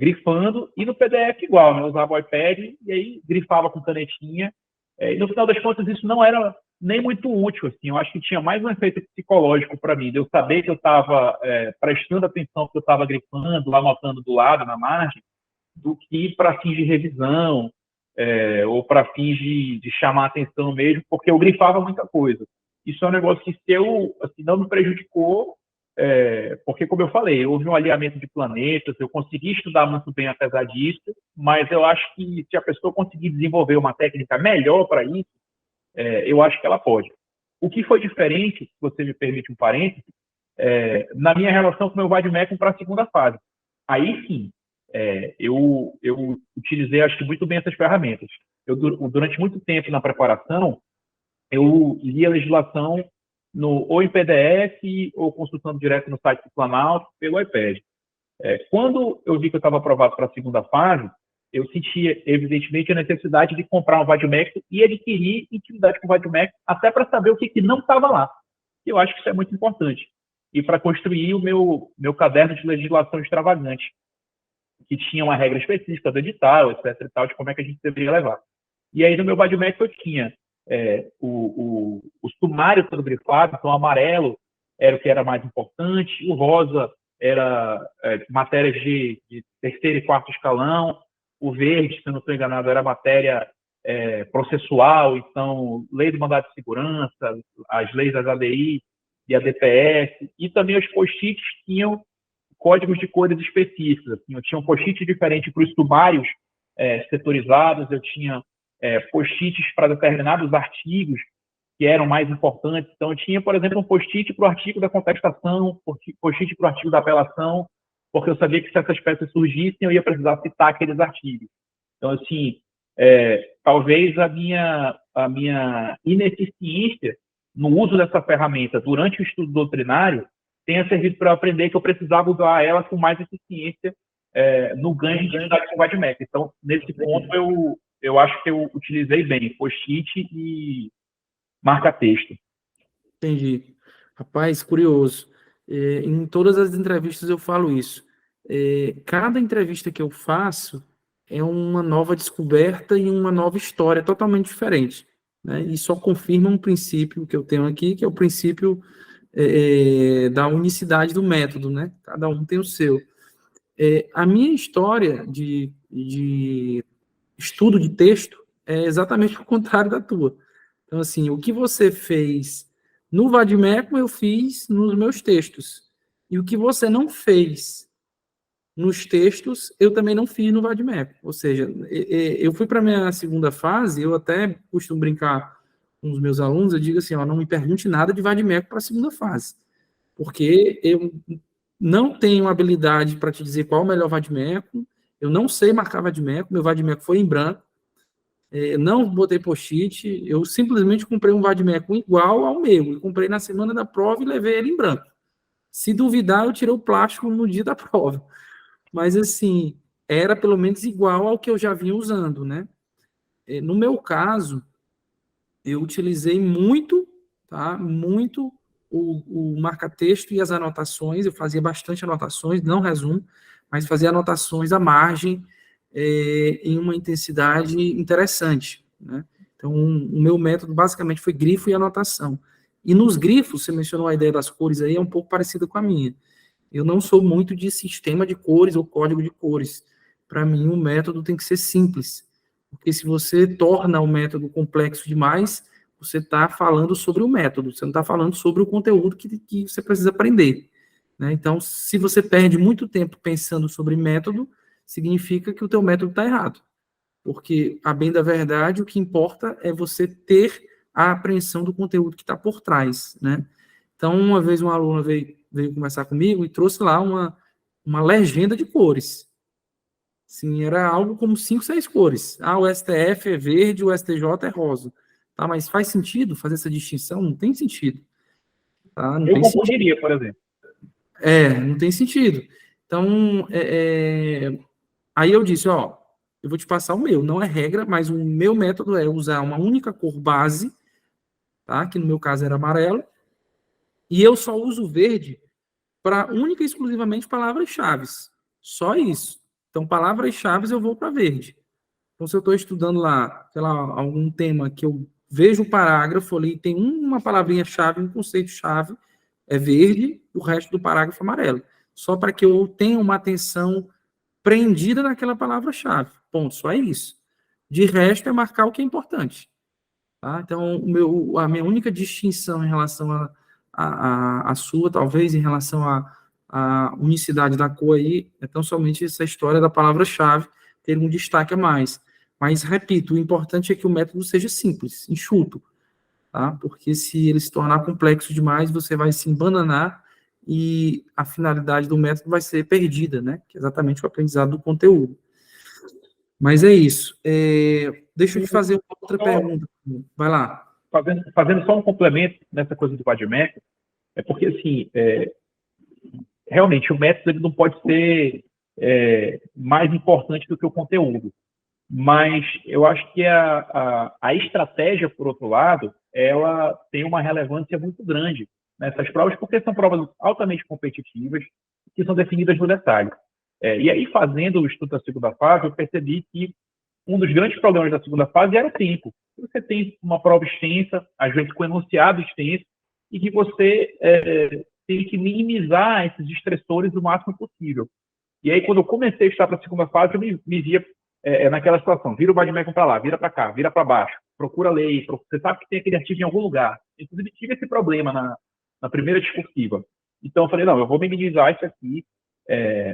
[SPEAKER 2] grifando e no PDF igual, né? Eu usava o iPad e aí grifava com canetinha. E no final das contas, isso não era nem muito útil. Assim, eu acho que tinha mais um efeito psicológico para mim, de eu saber que eu estava prestando atenção no que eu estava grifando, anotando do lado, na margem, do que para fins de revisão, ou para fins de chamar atenção mesmo, porque eu grifava muita coisa. Isso é um negócio que, se eu, assim, não me prejudicou, porque, como eu falei, houve um alinhamento de planetas, eu consegui estudar muito bem apesar disso, mas eu acho que se a pessoa conseguir desenvolver uma técnica melhor para isso, eu acho que ela pode. O que foi diferente, se você me permite um parênteses, na minha relação com o meu vademecum para a segunda fase. Aí sim, eu utilizei, acho que muito bem essas ferramentas. Durante muito tempo na preparação, eu lia a legislação ou em PDF ou consultando direto no site do Planalto pelo iPad. Quando eu vi que eu estava aprovado para a segunda fase, eu sentia, evidentemente, a necessidade de comprar um vademecum e adquirir intimidade com o vademecum, até para saber o que não estava lá. Eu acho que isso é muito importante. E para construir o meu caderno de legislação extravagante, que tinha uma regra específica do edital, etc. e tal, de como é que a gente deveria levar. E aí, no meu vademecum, eu tinha o sumário todo grifado, então o amarelo era o que era mais importante, o rosa era matérias de terceiro e quarto escalão, o verde, se eu não estou enganado, era matéria processual, então lei do mandado de segurança, as leis das ADI e a DPS, e também os post-its tinham códigos de cores específicos. Assim, eu tinha um post-it diferente para os sumários setorizados, eu tinha post-its para determinados artigos que eram mais importantes. Então, eu tinha, por exemplo, um post-it para o artigo da contestação, post-it para o artigo da apelação, porque eu sabia que se essas peças surgissem, eu ia precisar citar aqueles artigos. Então, assim, talvez a minha ineficiência no uso dessa ferramenta durante o estudo doutrinário tenha servido para eu aprender que eu precisava usar ela com mais eficiência no ganho de intimidade com o vademecum. Então, nesse ponto, eu acho que eu utilizei bem post-it e marca-texto.
[SPEAKER 1] Entendi. Rapaz, curioso. Em todas as entrevistas eu falo isso. Cada entrevista que eu faço é uma nova descoberta e uma nova história totalmente diferente, né? E só confirma um princípio que eu tenho aqui, que é o princípio da unicidade do método, né? Cada um tem o seu. A minha história de estudo de texto é exatamente o contrário da tua. Então, assim, o que você fez No Vademecum eu fiz nos meus textos. E o que você não fez nos textos, eu também não fiz no Vademecum. Ou seja, eu fui para a minha segunda fase, eu até costumo brincar com os meus alunos, eu digo assim, ó, não me pergunte nada de Vademecum para a segunda fase. Porque eu não tenho habilidade para te dizer qual é o melhor Vademecum, eu não sei marcar Vademecum, meu Vademecum foi em branco, não botei post-it, eu simplesmente comprei um Vademecum igual ao meu, eu comprei na semana da prova e levei ele em branco. Se duvidar, eu tirei o plástico no dia da prova. Mas, assim, era pelo menos igual ao que eu já vinha usando, né? No meu caso, eu utilizei muito, tá? Muito o marca-texto e as anotações. Eu fazia bastante anotações, não resumo, mas fazia anotações à margem em uma intensidade interessante, né? Então, o meu método basicamente foi grifo e anotação. E nos grifos, você mencionou a ideia das cores aí, é um pouco parecida com a minha. Eu não sou muito de sistema de cores ou código de cores. Para mim, o método tem que ser simples. Porque se você torna o método complexo demais, você está falando sobre o método, você não está falando sobre o conteúdo que você precisa aprender, né? Então, se você perde muito tempo pensando sobre método, significa que o teu método está errado. Porque, a bem da verdade, o que importa é você ter a apreensão do conteúdo que está por trás, né? Então, uma vez uma aluna veio conversar comigo e trouxe lá uma legenda de cores. Sim, era algo como 5, 6 cores. Ah, o STF é verde, o STJ é rosa. Tá, mas faz sentido fazer essa distinção? Não tem sentido. Tá? Não
[SPEAKER 2] Eu
[SPEAKER 1] tem sentido.
[SPEAKER 2] confundiria, por exemplo.
[SPEAKER 1] Não tem sentido. Então, aí eu disse, ó, eu vou te passar o meu. Não é regra, mas o meu método é usar uma única cor base, tá? Que no meu caso era amarelo, e eu só uso verde para única e exclusivamente palavras-chave. Só isso. Então, palavras-chave eu vou para verde. Então, se eu estou estudando lá, sei lá, algum tema que eu vejo o parágrafo ali, tem uma palavrinha-chave, um conceito-chave, é verde, o resto do parágrafo é amarelo. Só para que eu tenha uma atenção prendida naquela palavra-chave. Ponto, só é isso. De resto, é marcar o que é importante. Tá? Então, a minha única distinção em relação a sua, talvez, em relação à unicidade da cor aí, é tão somente essa história da palavra-chave ter um destaque a mais. Mas, repito, o importante é que o método seja simples, enxuto, tá? Porque se ele se tornar complexo demais, você vai se embananar e a finalidade do método vai ser perdida, né? Que é exatamente o aprendizado do conteúdo. Mas é isso. Deixa eu te fazer uma outra pergunta. Vai lá.
[SPEAKER 2] Fazendo só um complemento nessa coisa do Vademecum, é porque, assim, realmente, o método ele não pode ser mais importante do que o conteúdo. Mas eu acho que a estratégia, por outro lado, ela tem uma relevância muito grande nessas provas, porque são provas altamente competitivas que são definidas no detalhe. E aí, fazendo o estudo da segunda fase, eu percebi que um dos grandes problemas da segunda fase era o tempo. Você tem uma prova extensa, às vezes com enunciado extenso, e que você tem que minimizar esses estressores o máximo possível. E aí, quando eu comecei a estudar para a segunda fase, eu me via naquela situação. Vira o Vademecum para lá, vira para cá, vira para baixo, procura lei, você sabe que tem aquele artigo em algum lugar. Inclusive, tive esse problema na primeira discursiva. Então, eu falei, não, eu vou minimizar isso aqui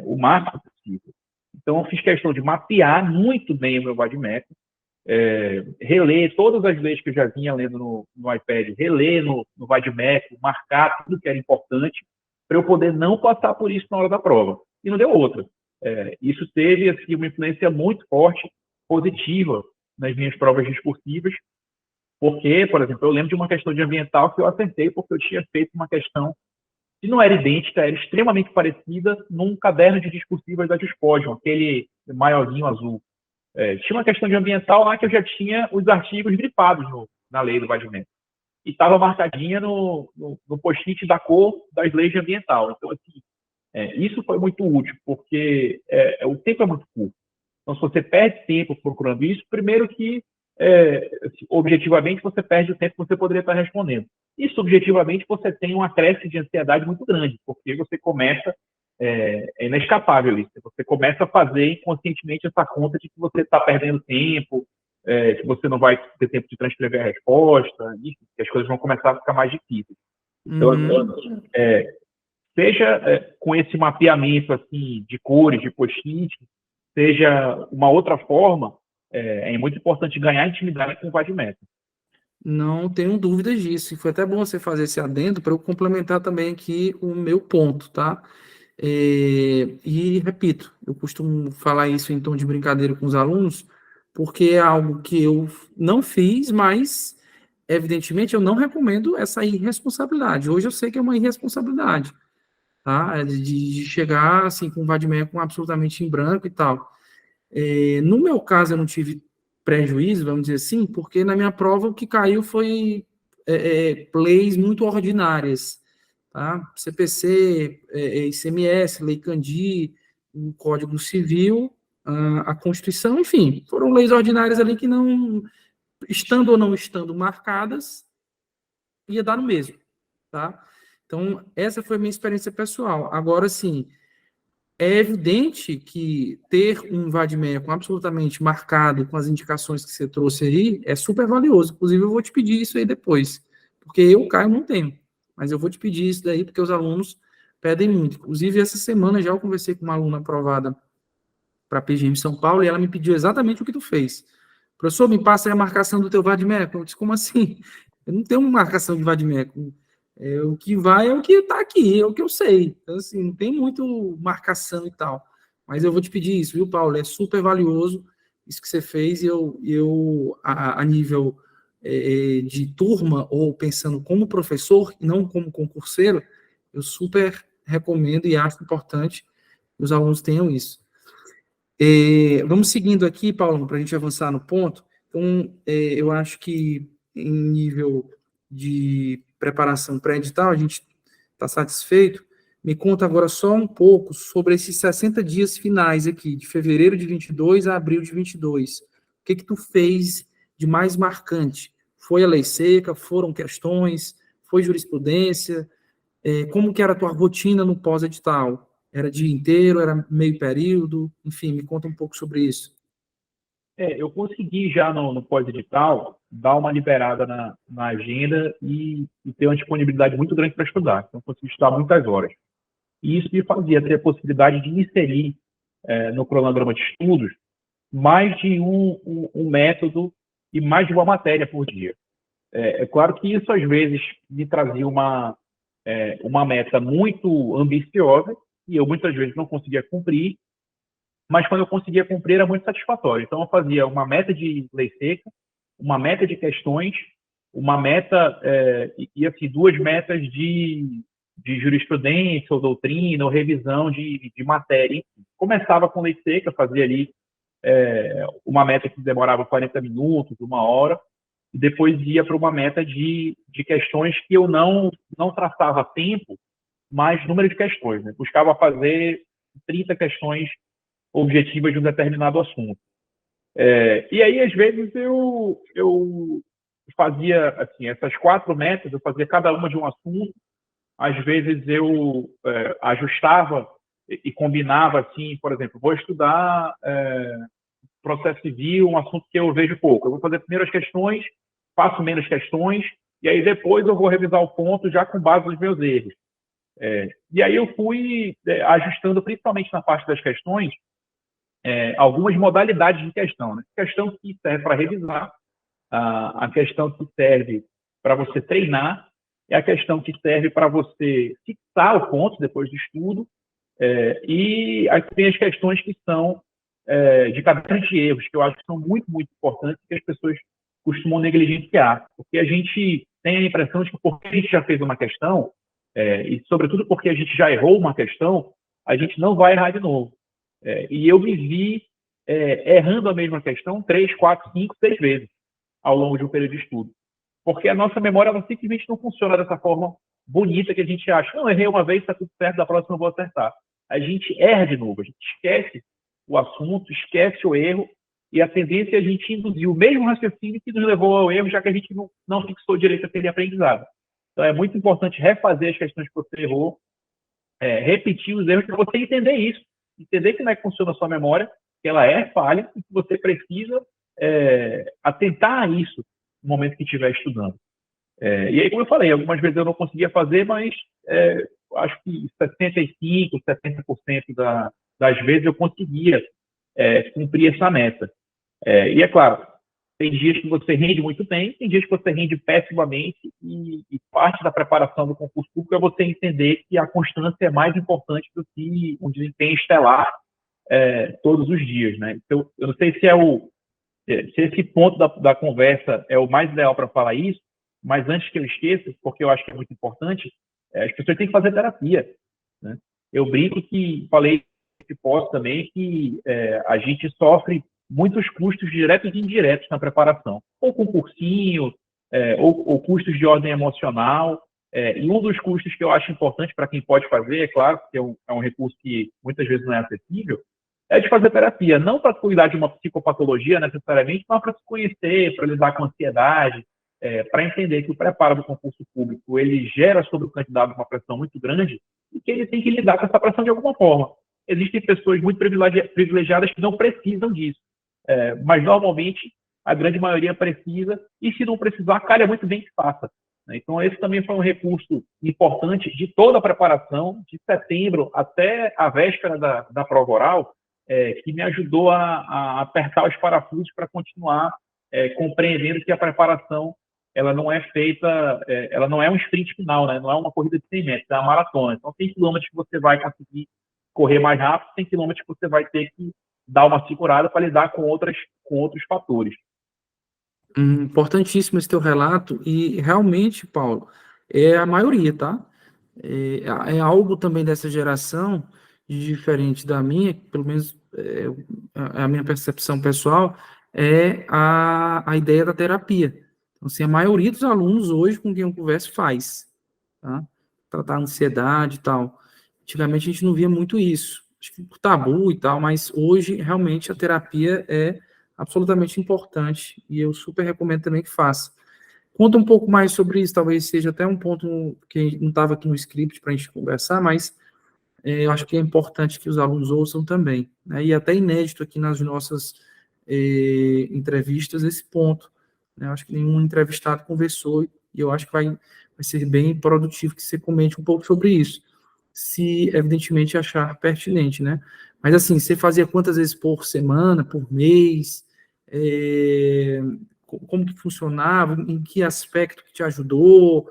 [SPEAKER 2] o máximo possível. Então, eu fiz questão de mapear muito bem o meu Vademecum, reler todas as leis que eu já vinha lendo no iPad, reler no Vademecum, marcar tudo que era importante, para eu poder não passar por isso na hora da prova. E não deu outra. Isso teve assim, uma influência muito forte, positiva, nas minhas provas discursivas, porque, por exemplo, eu lembro de uma questão de ambiental que eu acertei porque eu tinha feito uma questão que não era idêntica, era extremamente parecida num caderno de discursivas da Juspodium, aquele maiorzinho azul. Tinha uma questão de ambiental lá que eu já tinha os artigos grifados na lei do Vademecum. E estava marcadinha no post-it da cor das leis de ambiental. Então, assim, isso foi muito útil, porque o tempo é muito curto. Então, se você perde tempo procurando isso, primeiro que, objetivamente, você perde o tempo que você poderia estar respondendo. E, subjetivamente, você tem um acréscimo de ansiedade muito grande, porque você começa, é inescapável isso, você começa a fazer inconscientemente essa conta de que você está perdendo tempo, que você não vai ter tempo de transcrever a resposta, enfim, que as coisas vão começar a ficar mais difíceis. Então, seja com esse mapeamento assim, de cores, de post-it, seja uma outra forma, é muito importante ganhar intimidade com o Vadmec.
[SPEAKER 1] Não tenho dúvidas disso. E foi até bom você fazer esse adendo para eu complementar também aqui o meu ponto, tá? E repito, eu costumo falar isso em tom de brincadeira com os alunos, porque é algo que eu não fiz, mas evidentemente eu não recomendo essa irresponsabilidade. Hoje eu sei que é uma irresponsabilidade, tá? De chegar assim com o vade-mecum absolutamente em branco e tal. No meu caso, eu não tive prejuízo, vamos dizer assim, porque na minha prova o que caiu foi leis muito ordinárias, tá? CPC, ICMS, Lei Candir, o Código Civil, a Constituição, enfim, foram leis ordinárias ali que não, estando ou não estando marcadas, ia dar no mesmo, tá? Então, essa foi a minha experiência pessoal. Agora, sim, é evidente que ter um vade-mecum absolutamente marcado com as indicações que você trouxe aí é super valioso. Inclusive, eu vou te pedir isso aí depois, porque eu, Caio, não tenho. Mas eu vou te pedir isso daí, porque os alunos pedem muito. Inclusive, essa semana já eu conversei com uma aluna aprovada para a PGM São Paulo e ela me pediu exatamente o que tu fez. Professor, me passa aí a marcação do teu vade-mecum. Eu disse, como assim? Eu não tenho uma marcação de vade-mecum. O que vai é o que está aqui, é o que eu sei. Então, assim, não tem muito marcação e tal. Mas eu vou te pedir isso, viu, Paulo? É super valioso isso que você fez e a nível de turma, ou pensando como professor e não como concurseiro, eu super recomendo e acho importante que os alunos tenham isso. Vamos seguindo aqui, Paulo, para a gente avançar no ponto. Então, eu acho que em nível de preparação pré-edital, a gente está satisfeito. Me conta agora só um pouco sobre esses 60 dias finais aqui, de fevereiro de 22 a abril de 22. O que tu fez de mais marcante? Foi a lei seca? Foram questões? Foi jurisprudência? Como que era a tua rotina no pós-edital? Era dia inteiro, era meio período? Enfim, me conta um pouco sobre isso.
[SPEAKER 2] Eu consegui já no pós-edital dar uma liberada na agenda e ter uma disponibilidade muito grande para estudar. Então, consegui estudar muitas horas. E isso me fazia ter a possibilidade de inserir no cronograma de estudos mais de um método e mais de uma matéria por dia. É claro que isso, às vezes, me trazia uma meta muito ambiciosa e eu, muitas vezes, não conseguia cumprir, mas quando eu conseguia cumprir era muito satisfatório. Então, eu fazia uma meta de lei seca, uma meta de questões, uma meta, e assim, duas metas de jurisprudência ou doutrina ou revisão de matéria. Começava com lei seca, fazia ali uma meta que demorava 40 minutos, uma hora, e depois ia para uma meta de questões que eu não traçava tempo, mas número de questões. Né? Buscava fazer 30 questões objetivas de um determinado assunto. E aí, às vezes, eu fazia assim, essas 4 metas, eu fazia cada uma de um assunto, às vezes eu ajustava e combinava, assim, por exemplo, vou estudar processo civil, um assunto que eu vejo pouco. Eu vou fazer primeiro as questões, faço menos questões, e aí depois eu vou revisar o ponto já com base nos meus erros. E aí eu fui ajustando, principalmente na parte das questões, algumas modalidades de questão. Né? Questão que serve para revisar, a questão que serve para você treinar, e a questão que serve para você fixar o ponto depois do estudo, e aí tem as questões que são de cabeça de erros, que eu acho que são muito, muito importantes e que as pessoas costumam negligenciar, porque a gente tem a impressão de que porque a gente já fez uma questão, e sobretudo porque a gente já errou uma questão, a gente não vai errar de novo. E eu me vi errando a mesma questão 3, 4, 5, 6 vezes ao longo de um período de estudo. Porque a nossa memória ela simplesmente não funciona dessa forma bonita que a gente acha. Não, errei uma vez, está tudo certo, da próxima eu vou acertar. A gente erra de novo, a gente esquece o assunto, esquece o erro, e a tendência é a gente induzir o mesmo raciocínio que nos levou ao erro, já que a gente não fixou direito aquele aprendizado. Então, é muito importante refazer as questões que você errou, repetir os erros para você entender isso, entender como é que funciona a sua memória, que ela é falha e que você precisa atentar a isso no momento que estiver estudando. E aí, como eu falei, algumas vezes eu não conseguia fazer, mas acho que 65%, 70% das vezes eu conseguia cumprir essa meta. E é claro, tem dias que você rende muito bem, tem dias que você rende pessimamente, e parte da preparação do concurso público é você entender que a constância é mais importante do que um desempenho estelar todos os dias, né? Então, eu não sei se se esse ponto da conversa é o mais ideal para falar isso, mas antes que eu esqueça, porque eu acho que é muito importante, as pessoas têm que fazer terapia, né? Eu brinco que, falei que posso também, que a gente sofre muitos custos diretos e indiretos na preparação, ou com cursinho, ou custos de ordem emocional, e um dos custos que eu acho importante para quem pode fazer, é claro, que é um recurso que muitas vezes não é acessível, é de fazer terapia, não para cuidar de uma psicopatologia necessariamente, mas para se conhecer, para lidar com ansiedade, para entender que o preparo do concurso público ele gera sobre o candidato uma pressão muito grande e que ele tem que lidar com essa pressão de alguma forma. Existem pessoas muito privilegiadas que não precisam disso, mas normalmente a grande maioria precisa, e se não precisar, calha muito bem que faça. Então, esse também foi um recurso importante de toda a preparação, de setembro até a véspera da prova oral, que me ajudou a apertar os parafusos para continuar compreendendo que a preparação ela não é feita, ela não é um sprint final, né? Não é uma corrida de 100 metros, é uma maratona. Então, tem quilômetros que você vai conseguir correr mais rápido, tem quilômetros que você vai ter que dar uma segurada para lidar com outros fatores.
[SPEAKER 1] Importantíssimo esse teu relato, e realmente, Paulo, é a maioria, tá? É algo também dessa geração, diferente da minha, pelo menos a minha percepção pessoal, é a ideia da terapia. Então, assim, a maioria dos alunos hoje com quem eu converso faz, tá? Tratar a ansiedade e tal. Antigamente a gente não via muito isso, acho que por tabu e tal, mas hoje realmente a terapia é absolutamente importante, e eu super recomendo também que faça. Conta um pouco mais sobre isso, talvez seja até um ponto que não estava aqui no script para a gente conversar, mas eu acho que é importante que os alunos ouçam também, né? E até inédito aqui nas nossas entrevistas esse ponto, né? Eu acho que nenhum entrevistado conversou, e eu acho que vai ser bem produtivo que você comente um pouco sobre isso, se evidentemente achar pertinente, né? Mas assim, você fazia quantas vezes por semana, por mês? Como que funcionava? Em que aspecto que te ajudou?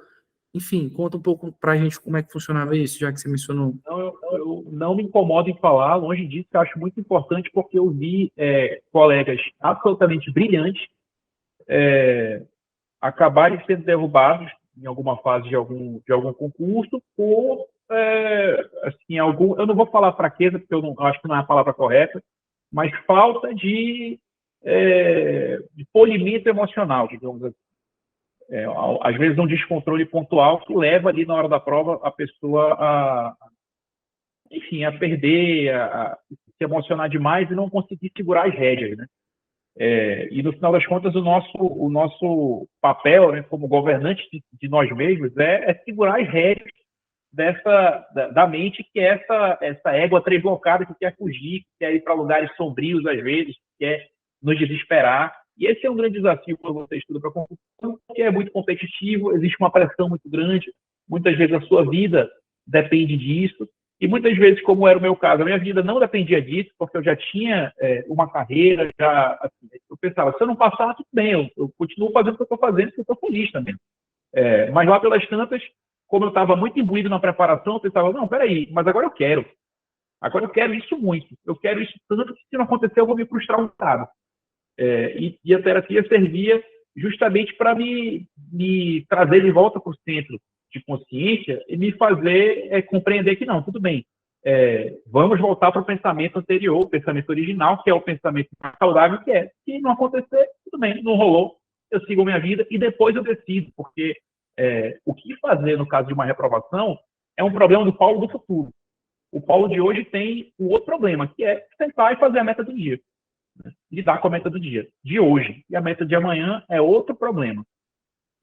[SPEAKER 1] Enfim, conta um pouco para a gente como é que funcionava isso, já que você mencionou.
[SPEAKER 2] Não, eu não me incomodo em falar, longe disso, que eu acho muito importante, porque eu vi colegas absolutamente brilhantes acabarem sendo derrubados em alguma fase de algum concurso por, assim, eu não vou falar fraqueza, porque eu acho que não é a palavra correta, mas falta de polimento emocional, digamos assim. Às vezes um descontrole pontual que leva ali na hora da prova a pessoa enfim, a perder, a se emocionar demais e não conseguir segurar as rédeas, né? E no final das contas o nosso papel, né, como governante de nós mesmos é segurar as rédeas da mente, que é essa égua deslocada que quer fugir, que quer ir para lugares sombrios às vezes, que quer nos desesperar. E esse é um grande desafio quando você estuda para concurso, porque é muito competitivo, existe uma pressão muito grande, muitas vezes a sua vida depende disso, e muitas vezes, como era o meu caso, a minha vida não dependia disso, porque eu já tinha uma carreira, assim, eu pensava, se eu não passar, tudo bem, eu continuo fazendo o que eu estou fazendo, porque eu estou feliz também. Mas lá pelas tantas, como eu estava muito imbuído na preparação, eu pensava, não, peraí, mas agora eu quero isso muito, eu quero isso tanto que se não acontecer eu vou me frustrar um bocado. E a terapia servia justamente para me trazer de volta para o centro de consciência e me fazer compreender que não, tudo bem, vamos voltar para o pensamento anterior, o pensamento original, que é o pensamento mais saudável, que é, se não acontecer, tudo bem, não rolou, eu sigo a minha vida e depois eu decido, porque o que fazer no caso de uma reprovação é um problema do Paulo do futuro. O Paulo de hoje tem um outro problema, que é sentar e fazer a meta do dia, lidar com a meta do dia, de hoje. E a meta de amanhã é outro problema.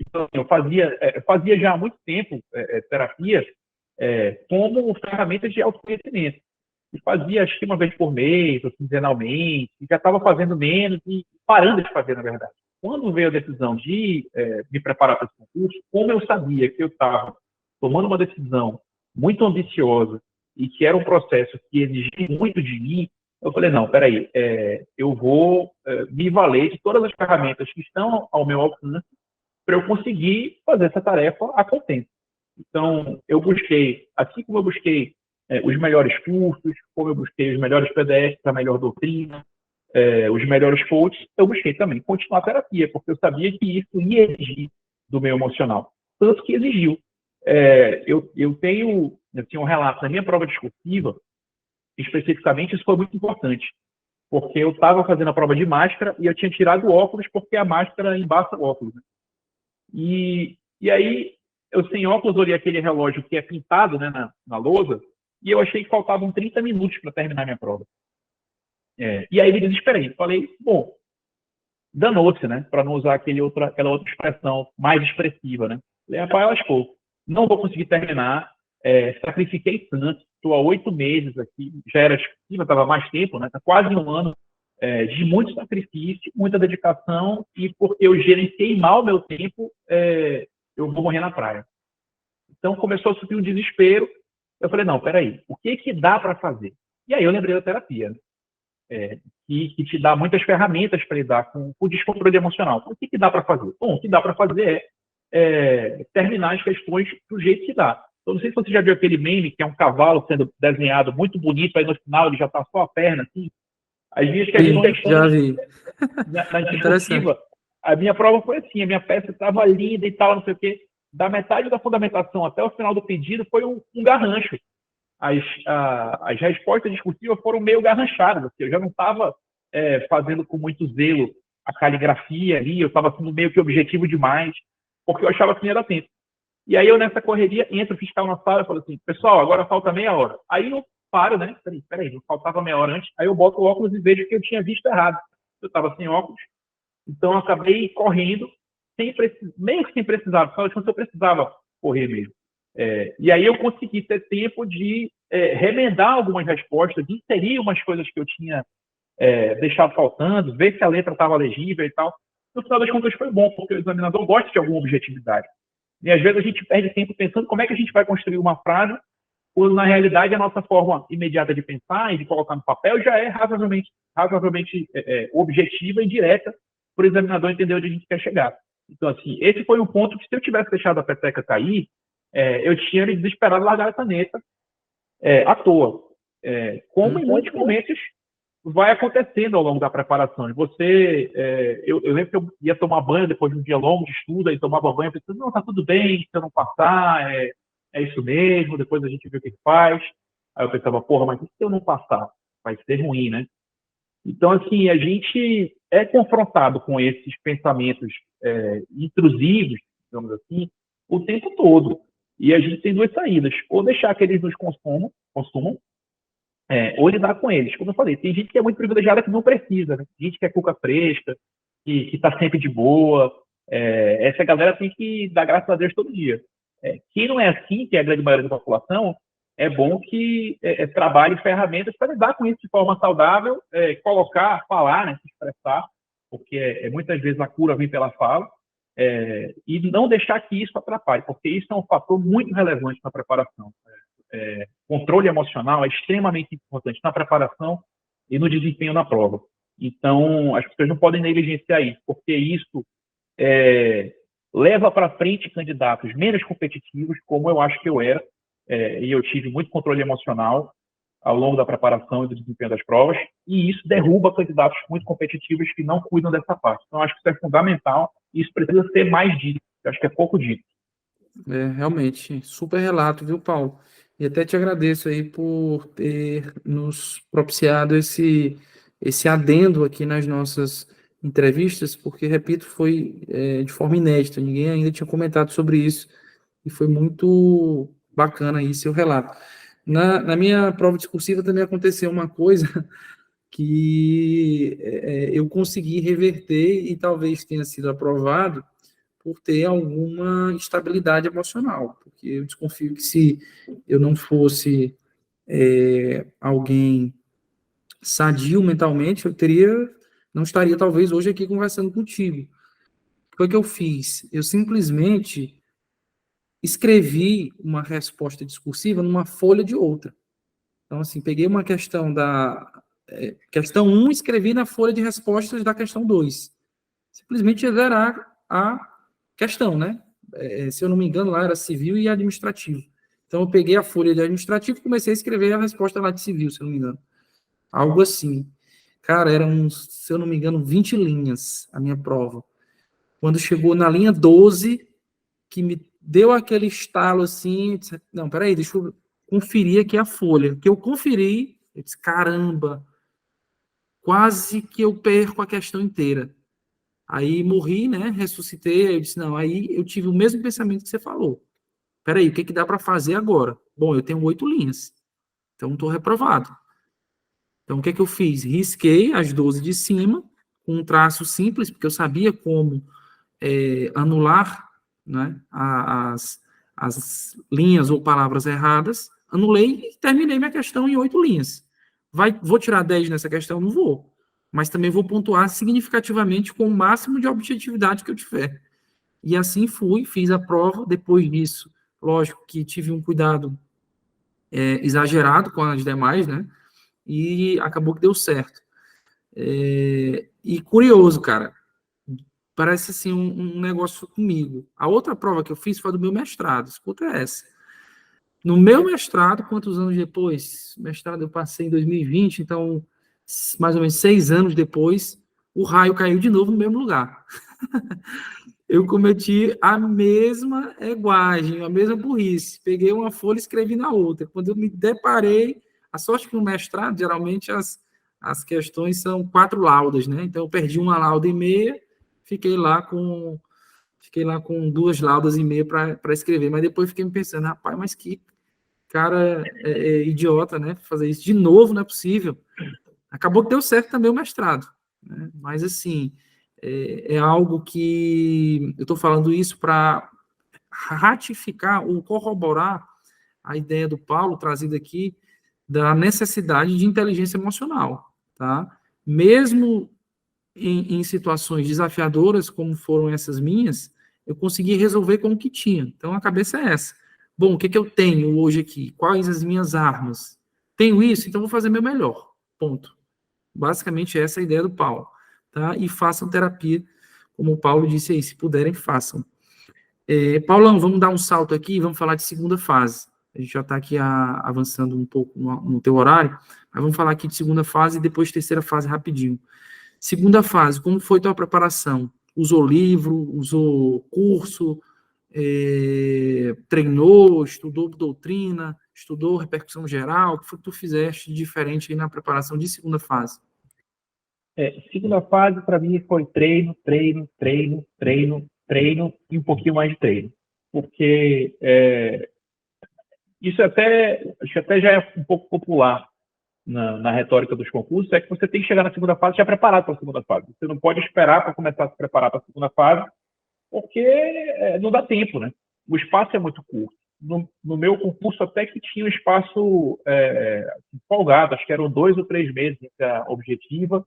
[SPEAKER 2] Então, eu fazia já há muito tempo terapia como ferramenta de autoconhecimento. e fazia, acho que uma vez por mês, ou quinzenalmente, e já estava fazendo menos e parando de fazer, na verdade. Quando veio a decisão de me preparar para esse concurso, como eu sabia que eu estava tomando uma decisão muito ambiciosa e que era um processo que exigia muito de mim, eu falei, não, peraí, eu vou me valer de todas as ferramentas que estão ao meu alcance para eu conseguir fazer essa tarefa a contento. Então, eu busquei, assim como eu busquei os melhores cursos, como eu busquei os melhores PDFs, a melhor doutrina, os melhores coaches, eu busquei também continuar a terapia, porque eu sabia que isso ia exigir do meu emocional. Tanto que exigiu. Eu tenho assim, um relato na minha prova discursiva, especificamente, isso foi muito importante, porque eu estava fazendo a prova de máscara e eu tinha tirado o óculos porque a máscara embaça o óculos. Né? E aí, eu sem óculos, olhei aquele relógio que é pintado, né, na lousa, e eu achei que faltavam 30 minutos para terminar minha prova. E aí me desesperei. Falei, bom, danou-se, né? Para não usar aquela outra expressão mais expressiva, né? Falei, rapaz, lascou. Não vou conseguir terminar. Sacrifiquei tanto. Estou há 8 meses aqui. Já era discutível, estava mais tempo, né? Está quase um ano de muito sacrifício, muita dedicação. E porque eu gerenciei mal meu tempo, eu vou morrer na praia. Então começou a subir um desespero. Eu falei, não, peraí, o que dá para fazer? E aí eu lembrei da terapia, né? Que te dá muitas ferramentas para lidar com o descontrole emocional. Então, o que dá para fazer? Bom, o que dá para fazer terminar as questões do jeito que dá. Então, não sei se você já viu aquele meme, que é um cavalo sendo desenhado muito bonito, aí no final ele já está só a perna, assim. As minhas questões
[SPEAKER 1] Já vi.
[SPEAKER 2] na discursiva, a minha prova foi assim, a minha peça estava linda e tal, não sei o quê. Da metade da fundamentação até o final do pedido foi um garrancho. As respostas discursivas foram meio garranchadas. Assim, eu já não estava fazendo com muito zelo a caligrafia ali, eu estava sendo meio que objetivo demais, porque eu achava que não ia dar tempo. E aí eu, nessa correria, entro o fiscal na sala e falo assim, pessoal, agora falta meia hora. Aí eu paro, né? Peraí, não faltava meia hora antes. Aí eu boto o óculos e vejo que eu tinha visto errado. Eu estava sem óculos. Então eu acabei correndo, meio que sem precisar, porque eu precisava correr mesmo. E aí eu consegui ter tempo de remendar algumas respostas, de inserir umas coisas que eu tinha deixado faltando, ver se a letra estava legível e tal. No final das contas foi bom, porque o examinador gosta de alguma objetividade. E às vezes a gente perde tempo pensando como é que a gente vai construir uma frase, quando na realidade a nossa forma imediata de pensar e de colocar no papel já é razoavelmente objetiva e direta para o examinador entender onde a gente quer chegar. Então, assim, esse foi um ponto que, se eu tivesse deixado a peteca cair, eu tinha me desesperado largar a caneta à toa. Como em muitos momentos vai acontecendo ao longo da preparação. E eu lembro que eu ia tomar banho depois de um dia longo de estudo, aí tomava banho, pensando, não, tá tudo bem, se eu não passar, é isso mesmo, depois a gente vê o que faz. Aí eu pensava, porra, mas e se eu não passar? Vai ser ruim, né? Então, assim, a gente é confrontado com esses pensamentos intrusivos, digamos assim, o tempo todo. E a gente tem duas saídas. Ou deixar que eles nos consumam ou lidar com eles. Como eu falei, tem gente que é muito privilegiada que não precisa, né? Gente que é cuca fresca, que está sempre de boa. Essa galera tem que dar graças a Deus todo dia. Quem não é assim, que é a grande maioria da população, é bom que trabalhe ferramentas para lidar com isso de forma saudável, colocar, falar, né, se expressar, porque muitas vezes a cura vem pela fala, e não deixar que isso atrapalhe, porque isso é um fator muito relevante na preparação. Controle emocional é extremamente importante na preparação e no desempenho na prova. Então, as pessoas não podem negligenciar isso, porque isso leva para frente candidatos menos competitivos, como eu acho que eu era, e eu tive muito controle emocional ao longo da preparação e do desempenho das provas, e isso derruba candidatos muito competitivos que não cuidam dessa parte. Então, eu acho que isso é fundamental e isso precisa ser mais dito. Eu acho que é pouco dito.
[SPEAKER 1] Realmente, super relato, viu, Paulo? E até te agradeço aí por ter nos propiciado esse adendo aqui nas nossas entrevistas, porque, repito, foi de forma inédita, ninguém ainda tinha comentado sobre isso, e foi muito bacana aí seu relato. Na minha prova discursiva também aconteceu uma coisa que eu consegui reverter e talvez tenha sido aprovado por ter alguma estabilidade emocional, porque eu desconfio que se eu não fosse alguém sadio mentalmente, não estaria talvez hoje aqui conversando contigo. O que foi que eu fiz? Eu simplesmente escrevi uma resposta discursiva numa folha de outra. Então, assim, peguei uma questão questão 1 e escrevi na folha de respostas da questão 2. Simplesmente ia zerar a questão, né? Se eu não me engano, lá era civil e administrativo. Então, eu peguei a folha de administrativo e comecei a escrever a resposta lá de civil, se eu não me engano. Algo assim. Cara, eram, se eu não me engano, 20 linhas a minha prova. Quando chegou na linha 12, que me deu aquele estalo assim, disse, não, peraí, deixa eu conferir aqui a folha. Que eu conferi, eu disse, caramba, quase que eu perco a questão inteira. Aí morri, né, ressuscitei, aí eu disse, não, aí eu tive o mesmo pensamento que você falou. Peraí, o que que dá para fazer agora? Bom, eu tenho 8 linhas, então estou reprovado. Então, o que que eu fiz? Risquei as 12 de cima, com um traço simples, porque eu sabia como anular, né, as linhas ou palavras erradas, anulei e terminei minha questão em 8 linhas. Vou tirar 10 nessa questão? Não vou. Mas também vou pontuar significativamente com o máximo de objetividade que eu tiver. E assim fui, fiz a prova. Depois disso, lógico que tive um cuidado exagerado com as demais, né? E acabou que deu certo. E curioso, cara, parece assim um negócio comigo. A outra prova que eu fiz foi do meu mestrado, escuta essa. No meu mestrado, quantos anos depois? Mestrado eu passei em 2020, então mais ou menos 6 anos depois, o raio caiu de novo no mesmo lugar. Eu cometi a mesma eguagem, a mesma burrice. Peguei uma folha e escrevi na outra. Quando eu me deparei, a sorte que no mestrado, geralmente as questões são 4 laudas, né? Então eu perdi uma lauda e meia, fiquei lá com 2 laudas e meia para escrever. Mas depois fiquei me pensando, rapaz, mas que cara idiota, né? Fazer isso de novo não é possível. Acabou que deu certo também o mestrado, né? Mas assim, é algo que eu estou falando isso para ratificar ou corroborar a ideia do Paulo trazida aqui da necessidade de inteligência emocional, tá? Mesmo em situações desafiadoras como foram essas minhas, eu consegui resolver com o que tinha. Então a cabeça é essa. Bom, o que eu tenho hoje aqui? Quais as minhas armas? Tenho isso, então vou fazer meu melhor. Ponto. Basicamente, essa é a ideia do Paulo. Tá? E façam terapia, como o Paulo disse aí, se puderem, façam. Paulão, vamos dar um salto aqui e vamos falar de segunda fase. A gente já está aqui avançando um pouco no teu horário, mas vamos falar aqui de segunda fase e depois terceira fase rapidinho. Segunda fase, como foi tua preparação? Usou livro, usou curso, treinou, estudou doutrina, estudou repercussão geral? O que foi que tu fizeste de diferente aí na preparação de segunda fase?
[SPEAKER 2] Segunda fase, para mim, foi treino, treino, treino, treino, treino e um pouquinho mais de treino. Porque isso acho que até já é um pouco popular na retórica dos concursos, é que você tem que chegar na segunda fase já preparado para a segunda fase. Você não pode esperar para começar a se preparar para a segunda fase, porque não dá tempo, né? O espaço é muito curto. No meu concurso, até que tinha um espaço folgado, acho que eram 2 ou 3 meses entre a objetiva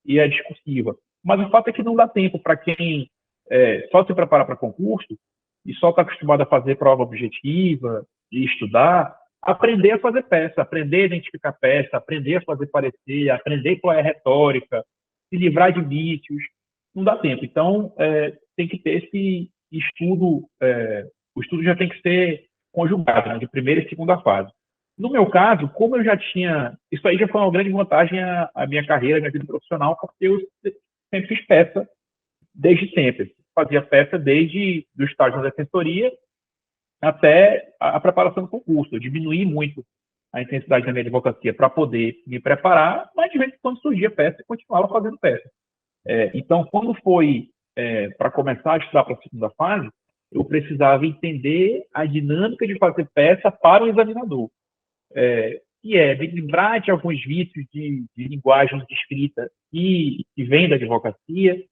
[SPEAKER 2] e a discursiva. Mas o fato é que não dá tempo para quem só se prepara para concurso e só está acostumado a fazer prova objetiva e estudar, aprender a fazer peça, aprender a identificar peça, aprender a fazer parecer, aprender qual é a retórica, se livrar de vícios. Não dá tempo. Então, tem que ter esse estudo, o estudo já tem que ser conjugado, né, de primeira e segunda fase. No meu caso, como eu já tinha... Isso aí já foi uma grande vantagem a minha carreira, a minha vida profissional, porque eu sempre fiz peça desde sempre. Fazia peça desde o estágio na defensoria até a preparação do concurso. Eu diminuí muito a intensidade da minha advocacia para poder me preparar, mas de vez em quando surgia peça e continuava fazendo peça. Então, quando foi para começar a estudar para a segunda fase, eu precisava entender a dinâmica de fazer peça para o examinador. Que me livrar de alguns vícios de linguagem de escrita que vem da advocacia,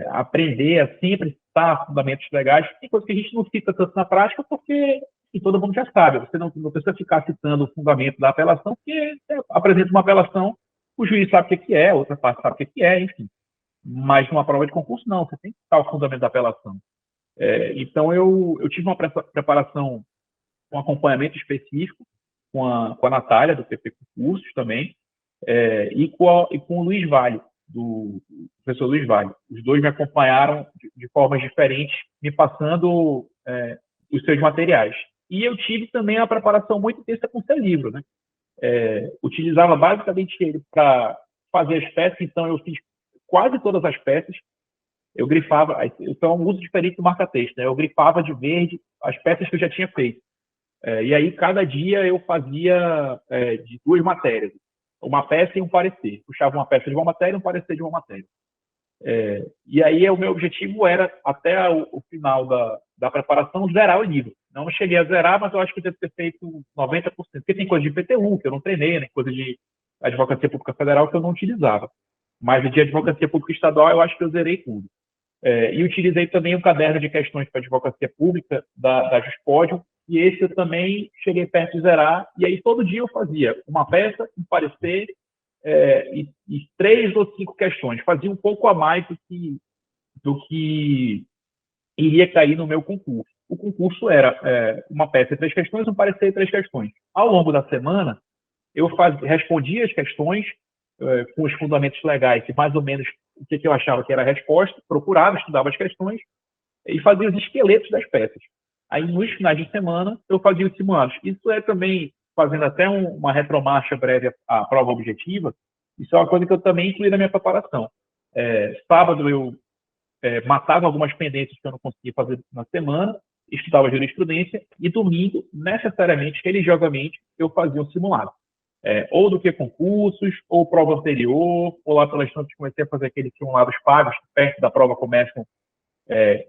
[SPEAKER 2] aprender a sempre citar fundamentos legais. Tem coisa que a gente não cita tanto na prática porque e todo mundo já sabe. Você não precisa ficar citando o fundamento da apelação, porque você apresenta uma apelação, o juiz sabe o que é, outra parte sabe o que é, enfim. Mas numa prova de concurso, não, você tem que citar o fundamento da apelação. Então, eu tive uma preparação, um acompanhamento específico com a Natália, do PP Concursos também, e com o Luiz Vale, do professor Luiz Vale. Os dois me acompanharam de formas diferentes, me passando os seus materiais. E eu tive também a preparação muito intensa com o seu livro, né? Utilizava basicamente ele para fazer as peças, então eu fiz quase todas as peças. Eu grifava, então um uso diferente do marca-texto, né? Eu grifava de verde as peças que eu já tinha feito. E aí, cada dia eu fazia de 2 matérias, uma peça e um parecer. Puxava uma peça de uma matéria e um parecer de uma matéria. E aí, o meu objetivo era, até o final da preparação, zerar o livro. Não cheguei a zerar, mas eu acho que eu devo ter feito 90%. Porque tem coisa de IPTU, que eu não treinei, né? Coisa de Advocacia Pública Federal, que eu não utilizava. Mas de Advocacia Pública Estadual, eu acho que eu zerei tudo. E utilizei também um caderno de questões para Advocacia Pública da Juspódio, e esse eu também cheguei perto de zerar, e aí todo dia eu fazia uma peça, um parecer, e 3 ou 5 questões. Fazia um pouco a mais do que iria cair no meu concurso. O concurso era uma peça e 3 questões, um parecer e 3 questões. Ao longo da semana, eu respondia as questões com os fundamentos legais, e mais ou menos o que eu achava que era a resposta, procurava, estudava as questões e fazia os esqueletos das peças. Aí, nos finais de semana, eu fazia os simulados. Isso é também, fazendo até uma retromarcha breve à prova objetiva, isso é uma coisa que eu também incluí na minha preparação. Sábado, eu matava algumas pendências que eu não conseguia fazer na semana, estudava jurisprudência, e domingo, necessariamente, religiosamente, eu fazia um simulado. Ou do que concursos, ou prova anterior, ou lá pelas tantas comecei a fazer aqueles simulados pagos, que perto da prova começam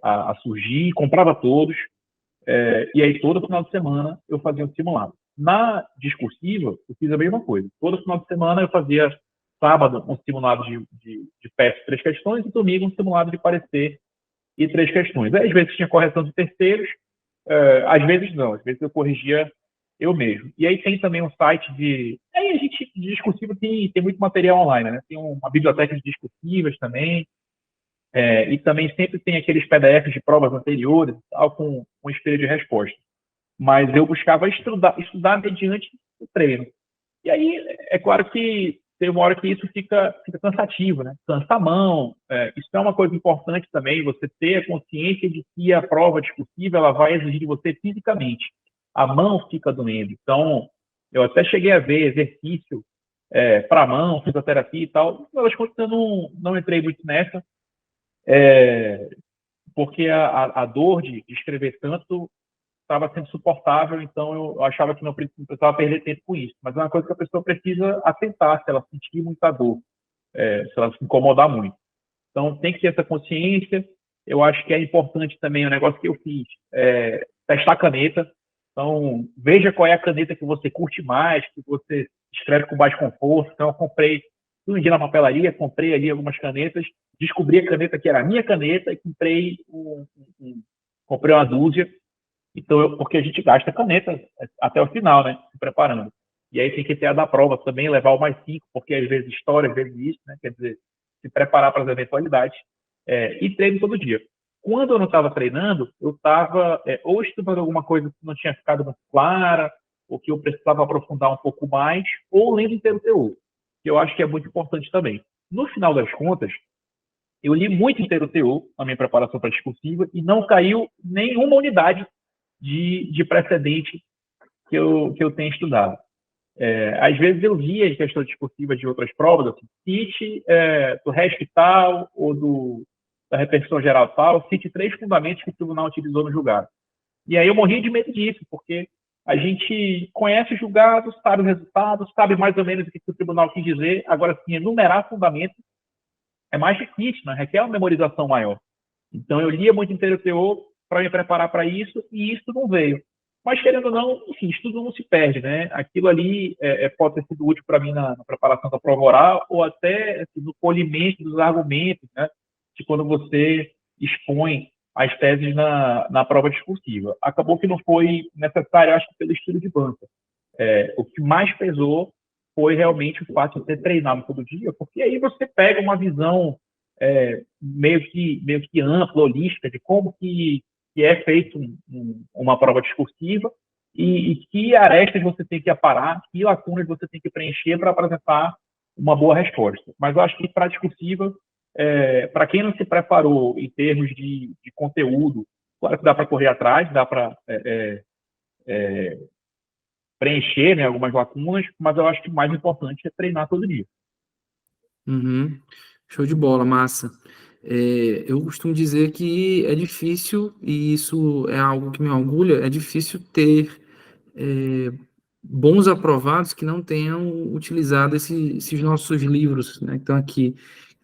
[SPEAKER 2] a surgir, comprava todos, e aí todo final de semana eu fazia um simulado. Na discursiva, eu fiz a mesma coisa. Todo final de semana eu fazia, sábado, um simulado de peça e 3 questões, e domingo um simulado de parecer e 3 questões. Aí, às vezes tinha correção de terceiros, às vezes não, às vezes eu corrigia eu mesmo. E aí tem também um site de... Aí a gente, de discursiva, tem muito material online, né? Tem uma biblioteca de discursivas também, e também sempre tem aqueles PDFs de provas anteriores, tal, com espelho de resposta. Mas eu buscava estudar mediante o treino. E aí, é claro que tem uma hora que isso fica cansativo, né? Cansa a mão. Isso é uma coisa importante também, você ter a consciência de que a prova discursiva ela vai exigir de você fisicamente. A mão fica doendo. Então, eu até cheguei a ver exercício para a mão, fisioterapia e tal. Mas eu não entrei muito nessa, porque a dor de escrever tanto estava sendo suportável, então eu achava que não precisava perder tempo com isso. Mas é uma coisa que a pessoa precisa atentar, se ela sentir muita dor, se ela se incomodar muito. Então, tem que ter essa consciência. Eu acho que é importante também, o negócio que eu fiz, testar a caneta. Então, veja qual é a caneta que você curte mais, que você escreve com mais conforto. Então, eu comprei, um dia na papelaria, comprei ali algumas canetas, descobri a caneta que era a minha caneta e comprei uma dúzia. Então, porque a gente gasta caneta até o final, né? Se preparando. E aí tem que ter a da prova também, levar o mais 5, porque às vezes história, às vezes isso, né? Quer dizer, se preparar para as eventualidades. E treino todo dia. Quando eu não estava treinando, eu estava ou estudando alguma coisa que não tinha ficado muito clara, ou que eu precisava aprofundar um pouco mais, ou lendo inteiro o teor, que eu acho que é muito importante também. No final das contas, eu li muito inteiro o teor na minha preparação para a discursiva e não caiu nenhuma unidade de precedente que eu tenha estudado. Às vezes eu via as questões discursivas de outras provas, assim, cite do resto tal, ou da repercussão geral tal, cite 3 fundamentos que o tribunal utilizou no julgado. E aí eu morria de medo disso, porque a gente conhece o julgado, sabe os resultados, sabe mais ou menos o que o tribunal quis dizer, agora sim, enumerar fundamentos é mais difícil, né? Requer uma memorização maior. Então eu lia muito inteiro o teor para me preparar para isso, e isso não veio. Mas, querendo ou não, enfim, estudo não se perde, né? Aquilo ali pode ter sido útil para mim na preparação da prova oral, ou até assim, no polimento dos argumentos, né? De quando você expõe as teses na prova discursiva. Acabou que não foi necessário, acho que pelo estilo de banca. O que mais pesou foi realmente o fato de ter treinado todo dia, porque aí você pega uma visão meio que ampla, holística, de como que é feito uma prova discursiva e que arestas você tem que aparar, que lacunas você tem que preencher para apresentar uma boa resposta. Mas eu acho que para a discursiva, para quem não se preparou em termos de conteúdo, claro que dá para correr atrás, dá para preencher, né, algumas lacunas, mas eu acho que o mais importante é treinar todo dia.
[SPEAKER 1] Uhum. Show de bola, massa. Eu costumo dizer que é difícil, e isso é algo que me orgulha, é difícil ter bons aprovados que não tenham utilizado esses nossos livros, né, que estão aqui.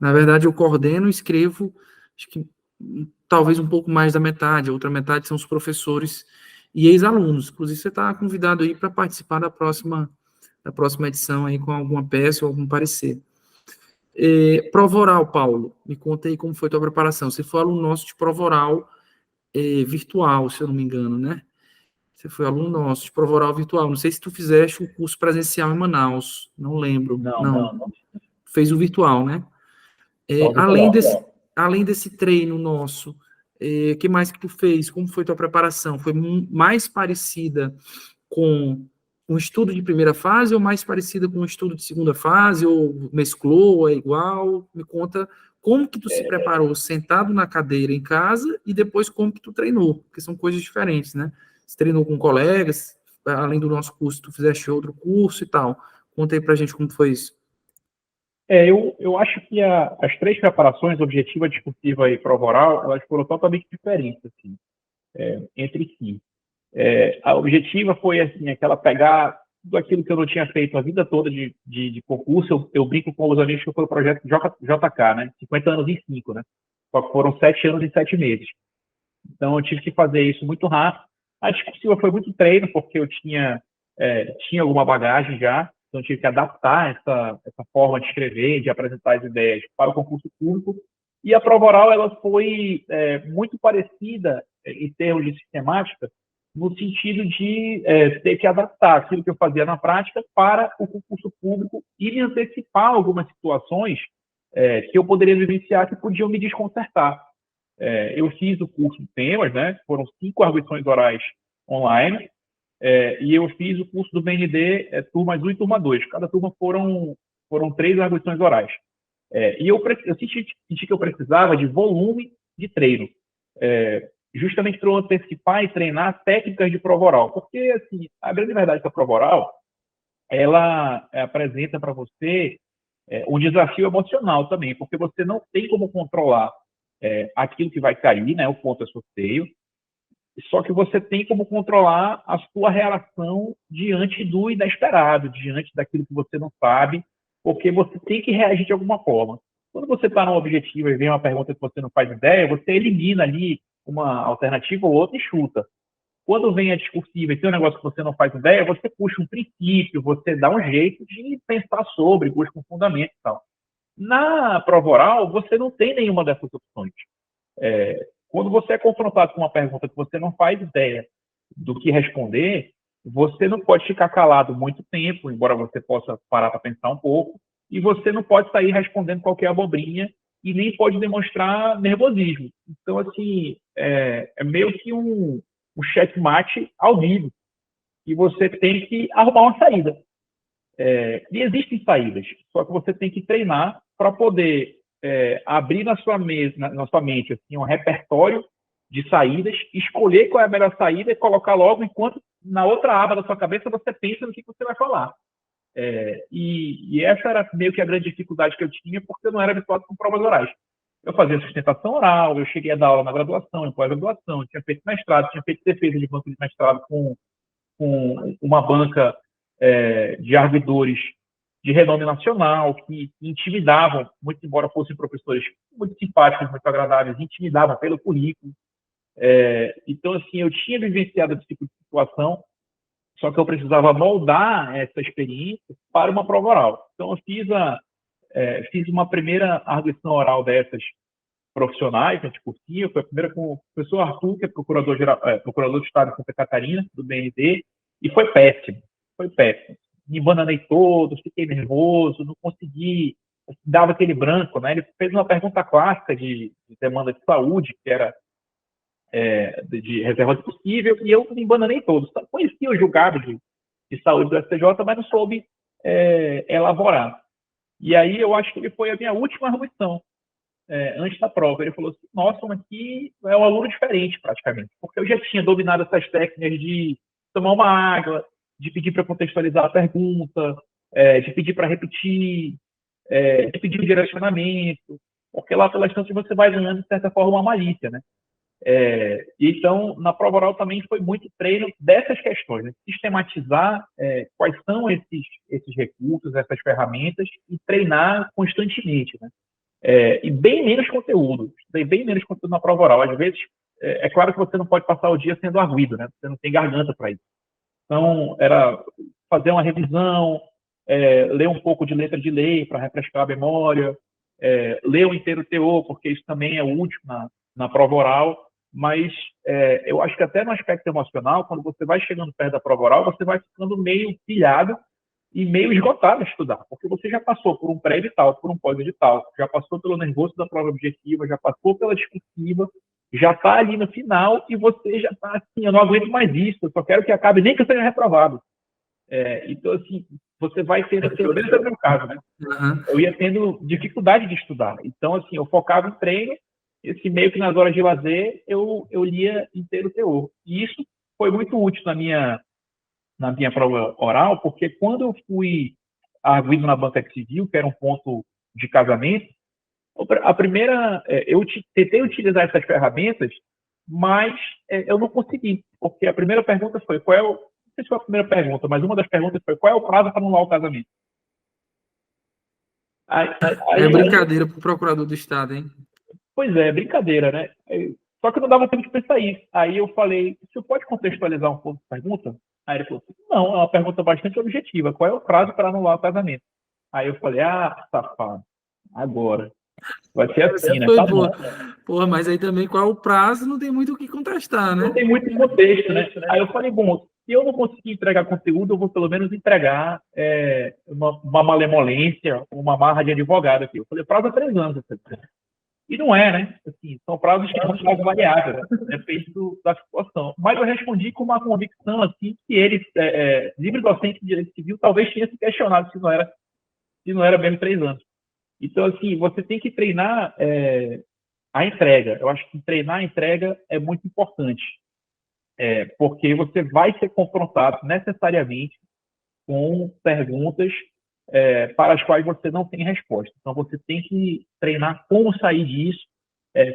[SPEAKER 1] Na verdade, eu coordeno e escrevo, acho que talvez um pouco mais da metade, a outra metade são os professores e ex-alunos. Inclusive, você está convidado aí para participar da próxima edição aí com alguma peça ou algum parecer. Prova oral, Paulo, me conta aí como foi a tua preparação. Você foi aluno nosso de prova oral virtual, se eu não me engano, né? Você foi aluno nosso de prova oral virtual. Não sei se tu fizeste o curso presencial em Manaus, não lembro. Não. Fez o virtual, né? Além desse treino nosso, o que mais que tu fez? Como foi tua preparação? Foi mais parecida com um estudo de primeira fase ou mais parecida com um estudo de segunda fase? Ou mesclou, é igual? Me conta como que tu se preparou sentado na cadeira em casa e depois como que tu treinou, porque são coisas diferentes, né? Você treinou com colegas, além do nosso curso, tu fizeste outro curso e tal. Conta aí pra gente como foi isso.
[SPEAKER 2] Eu acho que as três preparações, objetiva, discursiva e prova oral, elas foram totalmente diferentes, assim, entre si. A objetiva foi, assim, aquela pegar tudo aquilo que eu não tinha feito a vida toda de concurso. Eu brinco com os amigos que foi o projeto JK, né? 50 anos em 5, né? Só que foram 7 anos em 7 meses. Então, eu tive que fazer isso muito rápido. A discursiva foi muito treino, porque eu tinha alguma bagagem já, então eu tive que adaptar essa forma de escrever, de apresentar as ideias para o concurso público. E a prova oral, ela foi muito parecida em termos de sistemática, no sentido de ter que adaptar aquilo que eu fazia na prática para o concurso público e me antecipar algumas situações que eu poderia vivenciar que podiam me desconcertar. Eu fiz o curso de temas, né? Foram 5 arguições orais online, e eu fiz o curso do BND, turmas 1 e turma 2. Cada turma foram 3 arguições orais. E eu senti que eu precisava de volume de treino, justamente para eu antecipar e treinar técnicas de prova oral. Porque, assim, a grande verdade é que a prova oral, ela apresenta para você um desafio emocional também, porque você não tem como controlar aquilo que vai cair, né, o ponto é sorteio, só que você tem como controlar a sua reação diante do inesperado, diante daquilo que você não sabe, porque você tem que reagir de alguma forma. Quando você está no objetivo e vem uma pergunta que você não faz ideia, você elimina ali uma alternativa ou outra e chuta. Quando vem a discursiva e tem um negócio que você não faz ideia, você puxa um princípio, você dá um jeito de pensar sobre, busca um fundamento e tal. Na prova oral, você não tem nenhuma dessas opções. Quando você é confrontado com uma pergunta que você não faz ideia do que responder, você não pode ficar calado muito tempo, embora você possa parar para pensar um pouco, e você não pode sair respondendo qualquer abobrinha e nem pode demonstrar nervosismo. Então, assim, é meio que um checkmate ao vivo, e você tem que arrumar uma saída. E existem saídas, só que você tem que treinar para poder abrir na sua mente assim, um repertório de saídas, escolher qual é a melhor saída e colocar logo, enquanto na outra aba da sua cabeça você pensa no que você vai falar. E essa era meio que a grande dificuldade que eu tinha, porque eu não era habituado com provas orais. Eu fazia sustentação oral, eu cheguei a dar aula na graduação, em pós-graduação, tinha feito mestrado, tinha feito defesa de banco de mestrado com uma banca de arguidores de renome nacional, que intimidavam, muito embora fossem professores muito simpáticos, muito agradáveis, intimidavam pelo currículo. Então, assim, eu tinha vivenciado esse tipo de situação, só que eu precisava moldar essa experiência para uma prova oral. Então, eu fiz uma primeira arguição oral dessas profissionais, né, de cursinho. Foi a primeira com o professor Arthur, que é procurador de Estado de Santa Catarina, do BND, e foi péssimo. Foi péssimo. Me bananei todo, fiquei nervoso, não consegui, dava aquele branco, né? Ele fez uma pergunta clássica de demanda de saúde, que era de reserva de possível, e eu me bananei todo. Conhecia o julgado de saúde do STJ, mas não soube elaborar. E aí eu acho que ele foi a minha última arguição, antes da prova. Ele falou assim, nossa, mas aqui é um aluno diferente, praticamente, porque eu já tinha dominado essas técnicas de tomar uma água, de pedir para contextualizar a pergunta, de pedir para repetir, de pedir um direcionamento, porque lá pelas tantas você vai ganhando, de certa forma, uma malícia, né? Então, na prova oral também foi muito treino dessas questões, né? Sistematizar quais são esses recursos, essas ferramentas, e treinar constantemente, né? E bem menos conteúdo, bem menos conteúdo na prova oral. Às vezes, é claro que você não pode passar o dia sendo arguido, né? Você não tem garganta para isso. Então, era fazer uma revisão, ler um pouco de letra de lei para refrescar a memória, ler o inteiro teor, porque isso também é útil na prova oral, mas eu acho que até no aspecto emocional, quando você vai chegando perto da prova oral, você vai ficando meio pilhado e meio esgotado a estudar, porque você já passou por um pré-edital, por um pós-edital, já passou pelo nervoso da prova objetiva, já passou pela discursiva, já está ali no final e você já está assim, eu não aguento mais isso, eu só quero que acabe, nem que eu seja reprovado. Então, assim, você vai tendo, pelo menos é o meu caso, né?
[SPEAKER 1] Uhum.
[SPEAKER 2] Eu ia tendo dificuldade de estudar. Então, assim, eu focava em treino, esse meio que nas horas de lazer eu lia inteiro teor. E isso foi muito útil na minha prova oral, porque quando eu fui arguido na banca civil, que era um ponto de casamento, a primeira, eu tentei utilizar essas ferramentas, mas eu não consegui, porque a primeira pergunta foi, não sei se foi a primeira pergunta, mas uma das perguntas foi, qual é o prazo para anular o casamento?
[SPEAKER 1] É brincadeira para o procurador do Estado, hein?
[SPEAKER 2] Pois é, brincadeira, né? Só que não dava tempo de pensar isso. Aí eu falei, o senhor pode contextualizar um pouco a pergunta? Aí ele falou assim, não, é uma pergunta bastante objetiva. Qual é o prazo para anular o casamento? Aí eu falei, safado, agora. Vai ser assim, né?
[SPEAKER 1] Foi
[SPEAKER 2] Tá bom.
[SPEAKER 1] boa. Porra, mas aí também qual é o prazo, não tem muito o que contestar,
[SPEAKER 2] Não
[SPEAKER 1] né?
[SPEAKER 2] tem muito contexto, né? Aí eu falei, bom, se eu não conseguir entregar conteúdo, eu vou pelo menos entregar uma malemolência, uma marra de advogado aqui. Eu falei, prazo é 3 anos. E não é, né? Assim, são prazos que são prazos variáveis, depende da situação. Mas eu respondi com uma convicção, assim, que ele, livre docente de direito civil, talvez tenha se questionado se não era mesmo 3 anos. Então, assim, você tem que treinar a entrega. Eu acho que treinar a entrega é muito importante, porque você vai ser confrontado necessariamente com perguntas para as quais você não tem resposta. Então, você tem que treinar como sair disso,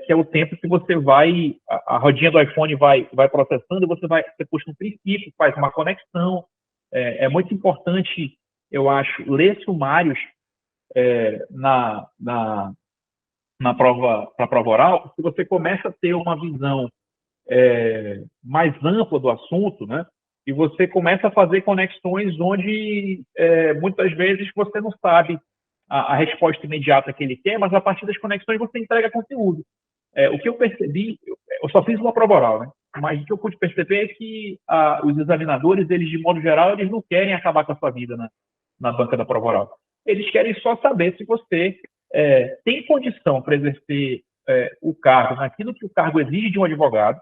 [SPEAKER 2] que é o tempo que você vai, a rodinha do iPhone vai processando, você puxa um princípio, faz uma conexão. É muito importante, eu acho, ler sumários na prova, para a prova oral, porque você começa a ter uma visão mais ampla do assunto, né? E você começa a fazer conexões onde muitas vezes você não sabe a resposta imediata que ele quer, mas a partir das conexões você entrega conteúdo. O que eu percebi, eu só fiz uma prova oral, né? Mas o que eu pude perceber é que os examinadores, eles de modo geral, eles não querem acabar com a sua vida na banca da prova oral. Eles querem só saber se você tem condição para exercer o cargo naquilo que o cargo exige de um advogado,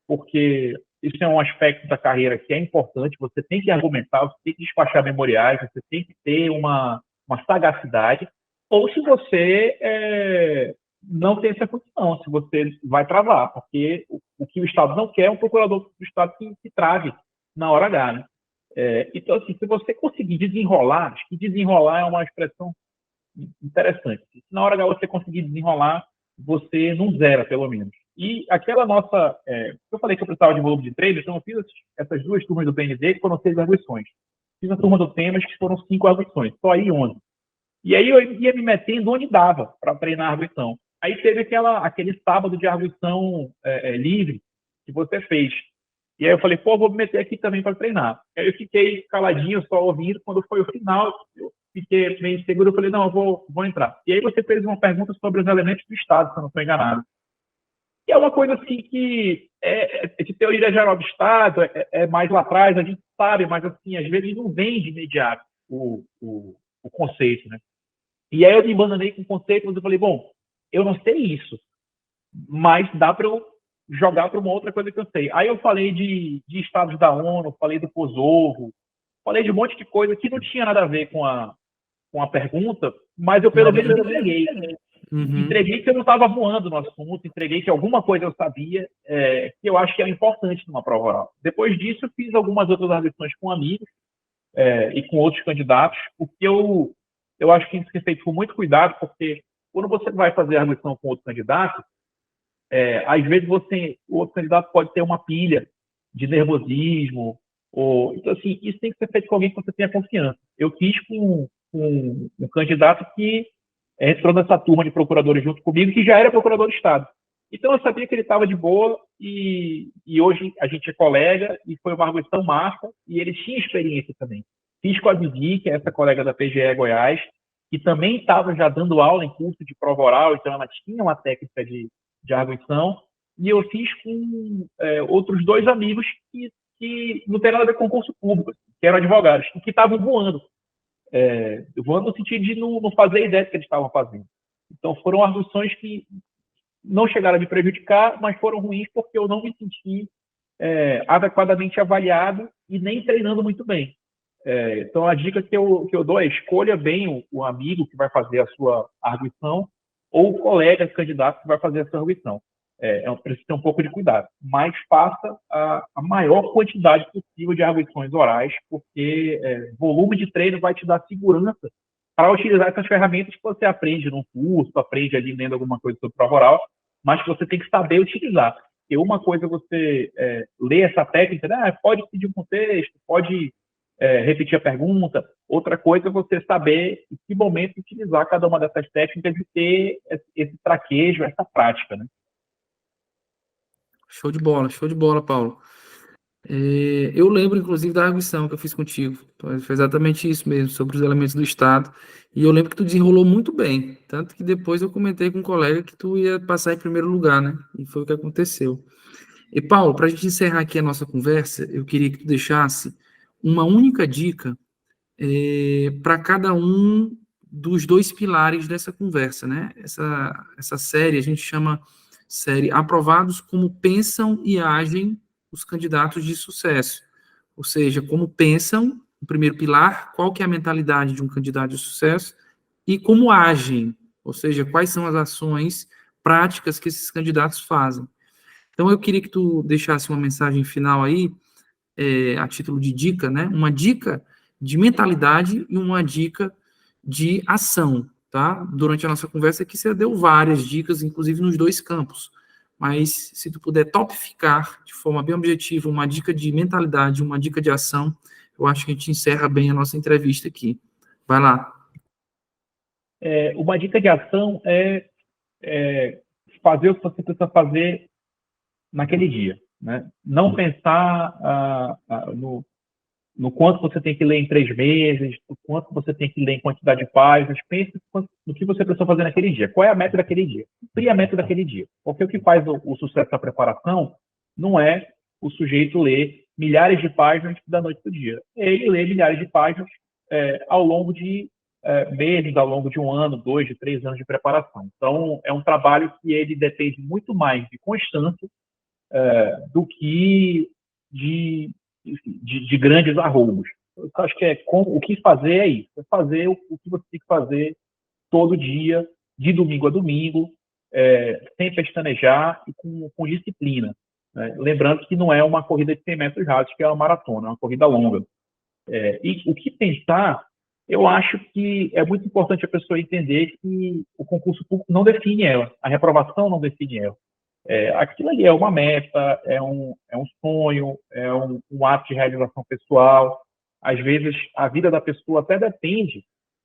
[SPEAKER 2] porque isso é um aspecto da carreira que é importante, você tem que argumentar, você tem que despachar memoriais, você tem que ter uma sagacidade, ou se você não tem essa função, se você vai travar, porque o que o Estado não quer é um procurador do Estado que trave na hora H, né? Então, assim, se você conseguir desenrolar, acho que desenrolar é uma expressão interessante. Se na hora H você conseguir desenrolar, você não zera, pelo menos. E aquela nossa... eu falei que eu precisava de volume de treino, então eu fiz essas 2 turmas do PND, que foram 6 arguições. Fiz a turma do Temas, que foram 5 arguições. Só aí 11. E aí eu ia me metendo onde dava para treinar a arguição. Aí teve aquele sábado de arguição livre que você fez. E aí eu falei, vou me meter aqui também para treinar. Aí eu fiquei caladinho, só ouvindo. Quando foi o final, eu fiquei meio inseguro, eu falei, não, eu vou entrar. E aí você fez uma pergunta sobre os elementos do Estado, se eu não estou enganado. E é uma coisa assim que é de teoria geral do Estado, mais lá atrás, a gente sabe, mas assim, às vezes não vem de imediato o conceito, né? E aí eu me bananei com o conceito, mas eu falei, bom, eu não sei isso, mas dá para eu jogar para uma outra coisa que eu sei. Aí eu falei de estados da ONU, falei do Kosovo, falei de um monte de coisa que não tinha nada a ver com a pergunta, mas eu pelo menos entreguei. Entreguei que eu não estava voando no assunto, entreguei que alguma coisa eu sabia, que eu acho que é importante numa prova oral. Depois disso, eu fiz algumas outras arguições com amigos e com outros candidatos, porque eu acho que isso tem feito com muito cuidado, porque quando você vai fazer a arguição com outro candidato, às vezes o outro candidato pode ter uma pilha de nervosismo, então assim, isso tem que ser feito com alguém que você tenha confiança. Eu fiz com um candidato que entrou nessa turma de procuradores junto comigo, que já era procurador de Estado. Então eu sabia que ele estava de boa e hoje a gente é colega e foi uma arguição massa e ele tinha experiência também. Fiz com a Vivi, que é essa colega da PGE Goiás, que também estava já dando aula em curso de prova oral, então ela tinha uma técnica de arguição, e eu fiz com outros 2 amigos que não tem nada a ver com concurso público, que eram advogados, e que estavam voando. Voando no sentido de não fazer ideia do que eles estavam fazendo. Então foram arguições que não chegaram a me prejudicar, mas foram ruins porque eu não me senti adequadamente avaliado e nem treinando muito bem. Então a dica que eu dou é escolha bem o amigo que vai fazer a sua arguição ou o colega candidato que vai fazer a sua arguição. Precisa ter um pouco de cuidado, mas faça a maior quantidade possível de arguições orais, porque volume de treino vai te dar segurança para utilizar essas ferramentas que você aprende num curso, aprende ali lendo alguma coisa sobre prova oral, mas que você tem que saber utilizar. Porque uma coisa é você ler essa técnica, pode pedir um contexto, pode repetir a pergunta. Outra coisa é você saber em que momento utilizar cada uma dessas técnicas e ter esse traquejo, essa prática, né?
[SPEAKER 1] Show de bola, Paulo. Eu lembro, inclusive, da arguição que eu fiz contigo. Foi exatamente isso mesmo, sobre os elementos do Estado. E eu lembro que tu desenrolou muito bem. Tanto que depois eu comentei com um colega que tu ia passar em primeiro lugar, né? E foi o que aconteceu. E, Paulo, para a gente encerrar aqui a nossa conversa, eu queria que tu deixasse uma única dica para cada um dos 2 pilares dessa conversa, né? Essa série a gente chama série Aprovados como Pensam e Agem os Candidatos de Sucesso. Ou seja, como pensam, o primeiro pilar, qual que é a mentalidade de um candidato de sucesso, e como agem, ou seja, quais são as ações práticas que esses candidatos fazem. Então, eu queria que tu deixasse uma mensagem final aí, a título de dica, né? Uma dica de mentalidade e uma dica de ação, tá? Durante a nossa conversa aqui, você deu várias dicas, inclusive nos 2 campos. Mas, se tu puder topificar de forma bem objetiva uma dica de mentalidade, uma dica de ação, eu acho que a gente encerra bem a nossa entrevista aqui. Vai lá.
[SPEAKER 2] Uma dica de ação é fazer o que você precisa fazer naquele dia, né? Não pensar no quanto você tem que ler em 3 meses, no quanto você tem que ler em quantidade de páginas. Pense no que você precisa fazer naquele dia. Qual é a meta daquele dia? Cumprir a meta daquele dia. Porque o que faz o sucesso da preparação não é o sujeito ler milhares de páginas da noite para o dia. É ele ler milhares de páginas ao longo de meses, ao longo de 1 ano, 2, de 3 anos de preparação. Então, é um trabalho que ele depende muito mais de constância do que de grandes arroubos. Eu acho que o que fazer é isso, é fazer o que você tem que fazer todo dia, de domingo a domingo, sem pestanejar e com disciplina, né? Lembrando que não é uma corrida de 100 metros rasos, que é uma maratona, é uma corrida longa. E o que pensar, eu acho que é muito importante a pessoa entender que o concurso público não define ela, a reprovação não define ela. Aquilo ali é uma meta, é um sonho, é um ato de realização pessoal. Às vezes, a vida da pessoa até depende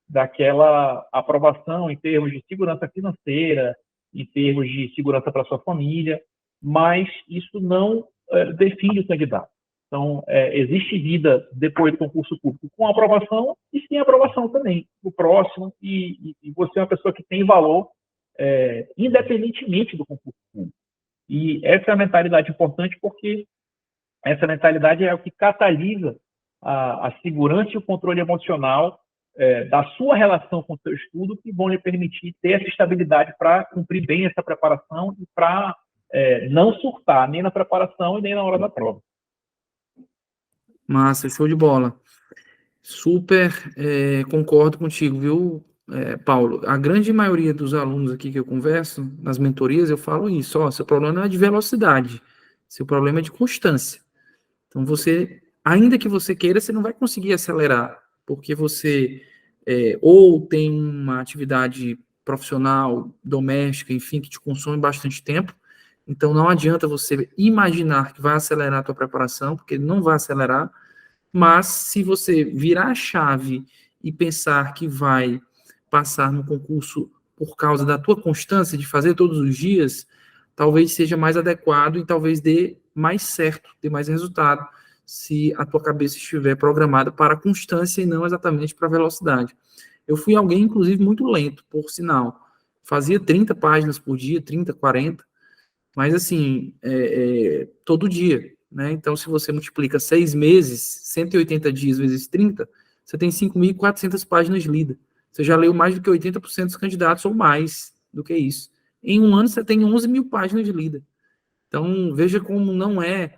[SPEAKER 2] daquela aprovação em termos de segurança financeira, em termos de segurança para sua família, mas isso não define o candidato. Então, existe vida depois do concurso público com aprovação e sem aprovação também, no próximo, e você é uma pessoa que tem valor independentemente do concurso público. E essa é a mentalidade importante, porque essa mentalidade é o que catalisa a segurança e o controle emocional da sua relação com o seu estudo, que vão lhe permitir ter essa estabilidade para cumprir bem essa preparação e para não surtar nem na preparação e nem na hora da prova.
[SPEAKER 1] Massa, show de bola. Super concordo contigo, viu, Paulo? A grande maioria dos alunos aqui que eu converso, nas mentorias, eu falo isso, ó, seu problema não é de velocidade, seu problema é de constância. Então, ainda que você queira, você não vai conseguir acelerar, porque você ou tem uma atividade profissional, doméstica, enfim, que te consome bastante tempo, então não adianta você imaginar que vai acelerar a tua preparação, porque não vai acelerar, mas se você virar a chave e pensar que vai passar no concurso por causa da tua constância de fazer todos os dias, talvez seja mais adequado e talvez dê mais certo, dê mais resultado, se a tua cabeça estiver programada para a constância e não exatamente para a velocidade. Eu fui alguém, inclusive, muito lento, por sinal. Fazia 30 páginas por dia, 30, 40, mas assim, todo dia, né? Então, se você multiplica 6 meses, 180 dias vezes 30, você tem 5.400 páginas lidas. Você já leu mais do que 80% dos candidatos, ou mais do que isso. Em um ano, você tem 11 mil páginas de lida. Então, veja como não é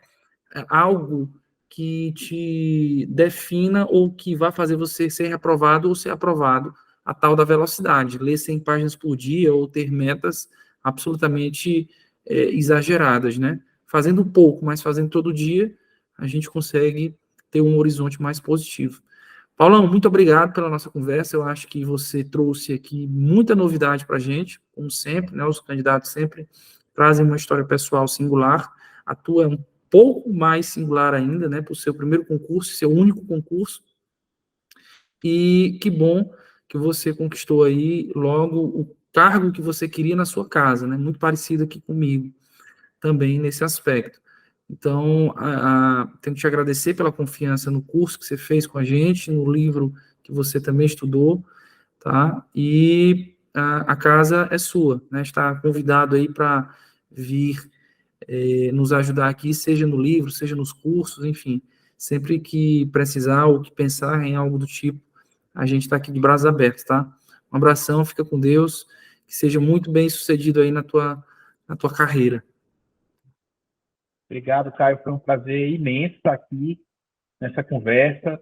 [SPEAKER 1] algo que te defina ou que vai fazer você ser reprovado ou ser aprovado, a tal da velocidade. Ler 100 páginas por dia ou ter metas absolutamente exageradas, né? Fazendo pouco, mas fazendo todo dia, a gente consegue ter um horizonte mais positivo. Paulão, muito obrigado pela nossa conversa. Eu acho que você trouxe aqui muita novidade para a gente, como sempre, né? Os candidatos sempre trazem uma história pessoal singular. A tua é um pouco mais singular ainda, né? Por seu primeiro concurso, seu único concurso. E que bom que você conquistou aí logo o cargo que você queria na sua casa, né? Muito parecido aqui comigo, também nesse aspecto. Então, tenho que te agradecer pela confiança no curso que você fez com a gente, no livro que você também estudou, tá? E a casa é sua, né? Está convidado aí para vir nos ajudar aqui, seja no livro, seja nos cursos, enfim. Sempre que precisar ou que pensar em algo do tipo, a gente está aqui de braços abertos, tá? Um abração, fica com Deus, que seja muito bem sucedido aí na tua carreira.
[SPEAKER 2] Obrigado, Caio. Foi um prazer imenso estar aqui nessa conversa.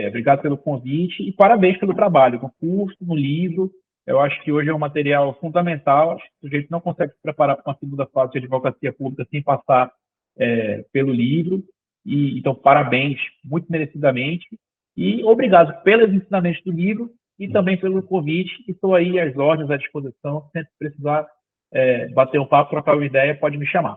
[SPEAKER 2] Obrigado pelo convite e parabéns pelo trabalho, no curso, no livro. Eu acho que hoje é um material fundamental. Acho que o sujeito não consegue se preparar para uma segunda fase de advocacia pública sem passar pelo livro. Então, parabéns, muito merecidamente. E obrigado pelos ensinamentos do livro e também pelo convite. Estou aí às ordens, à disposição. Se precisar bater um papo, trocar uma ideia, pode me chamar.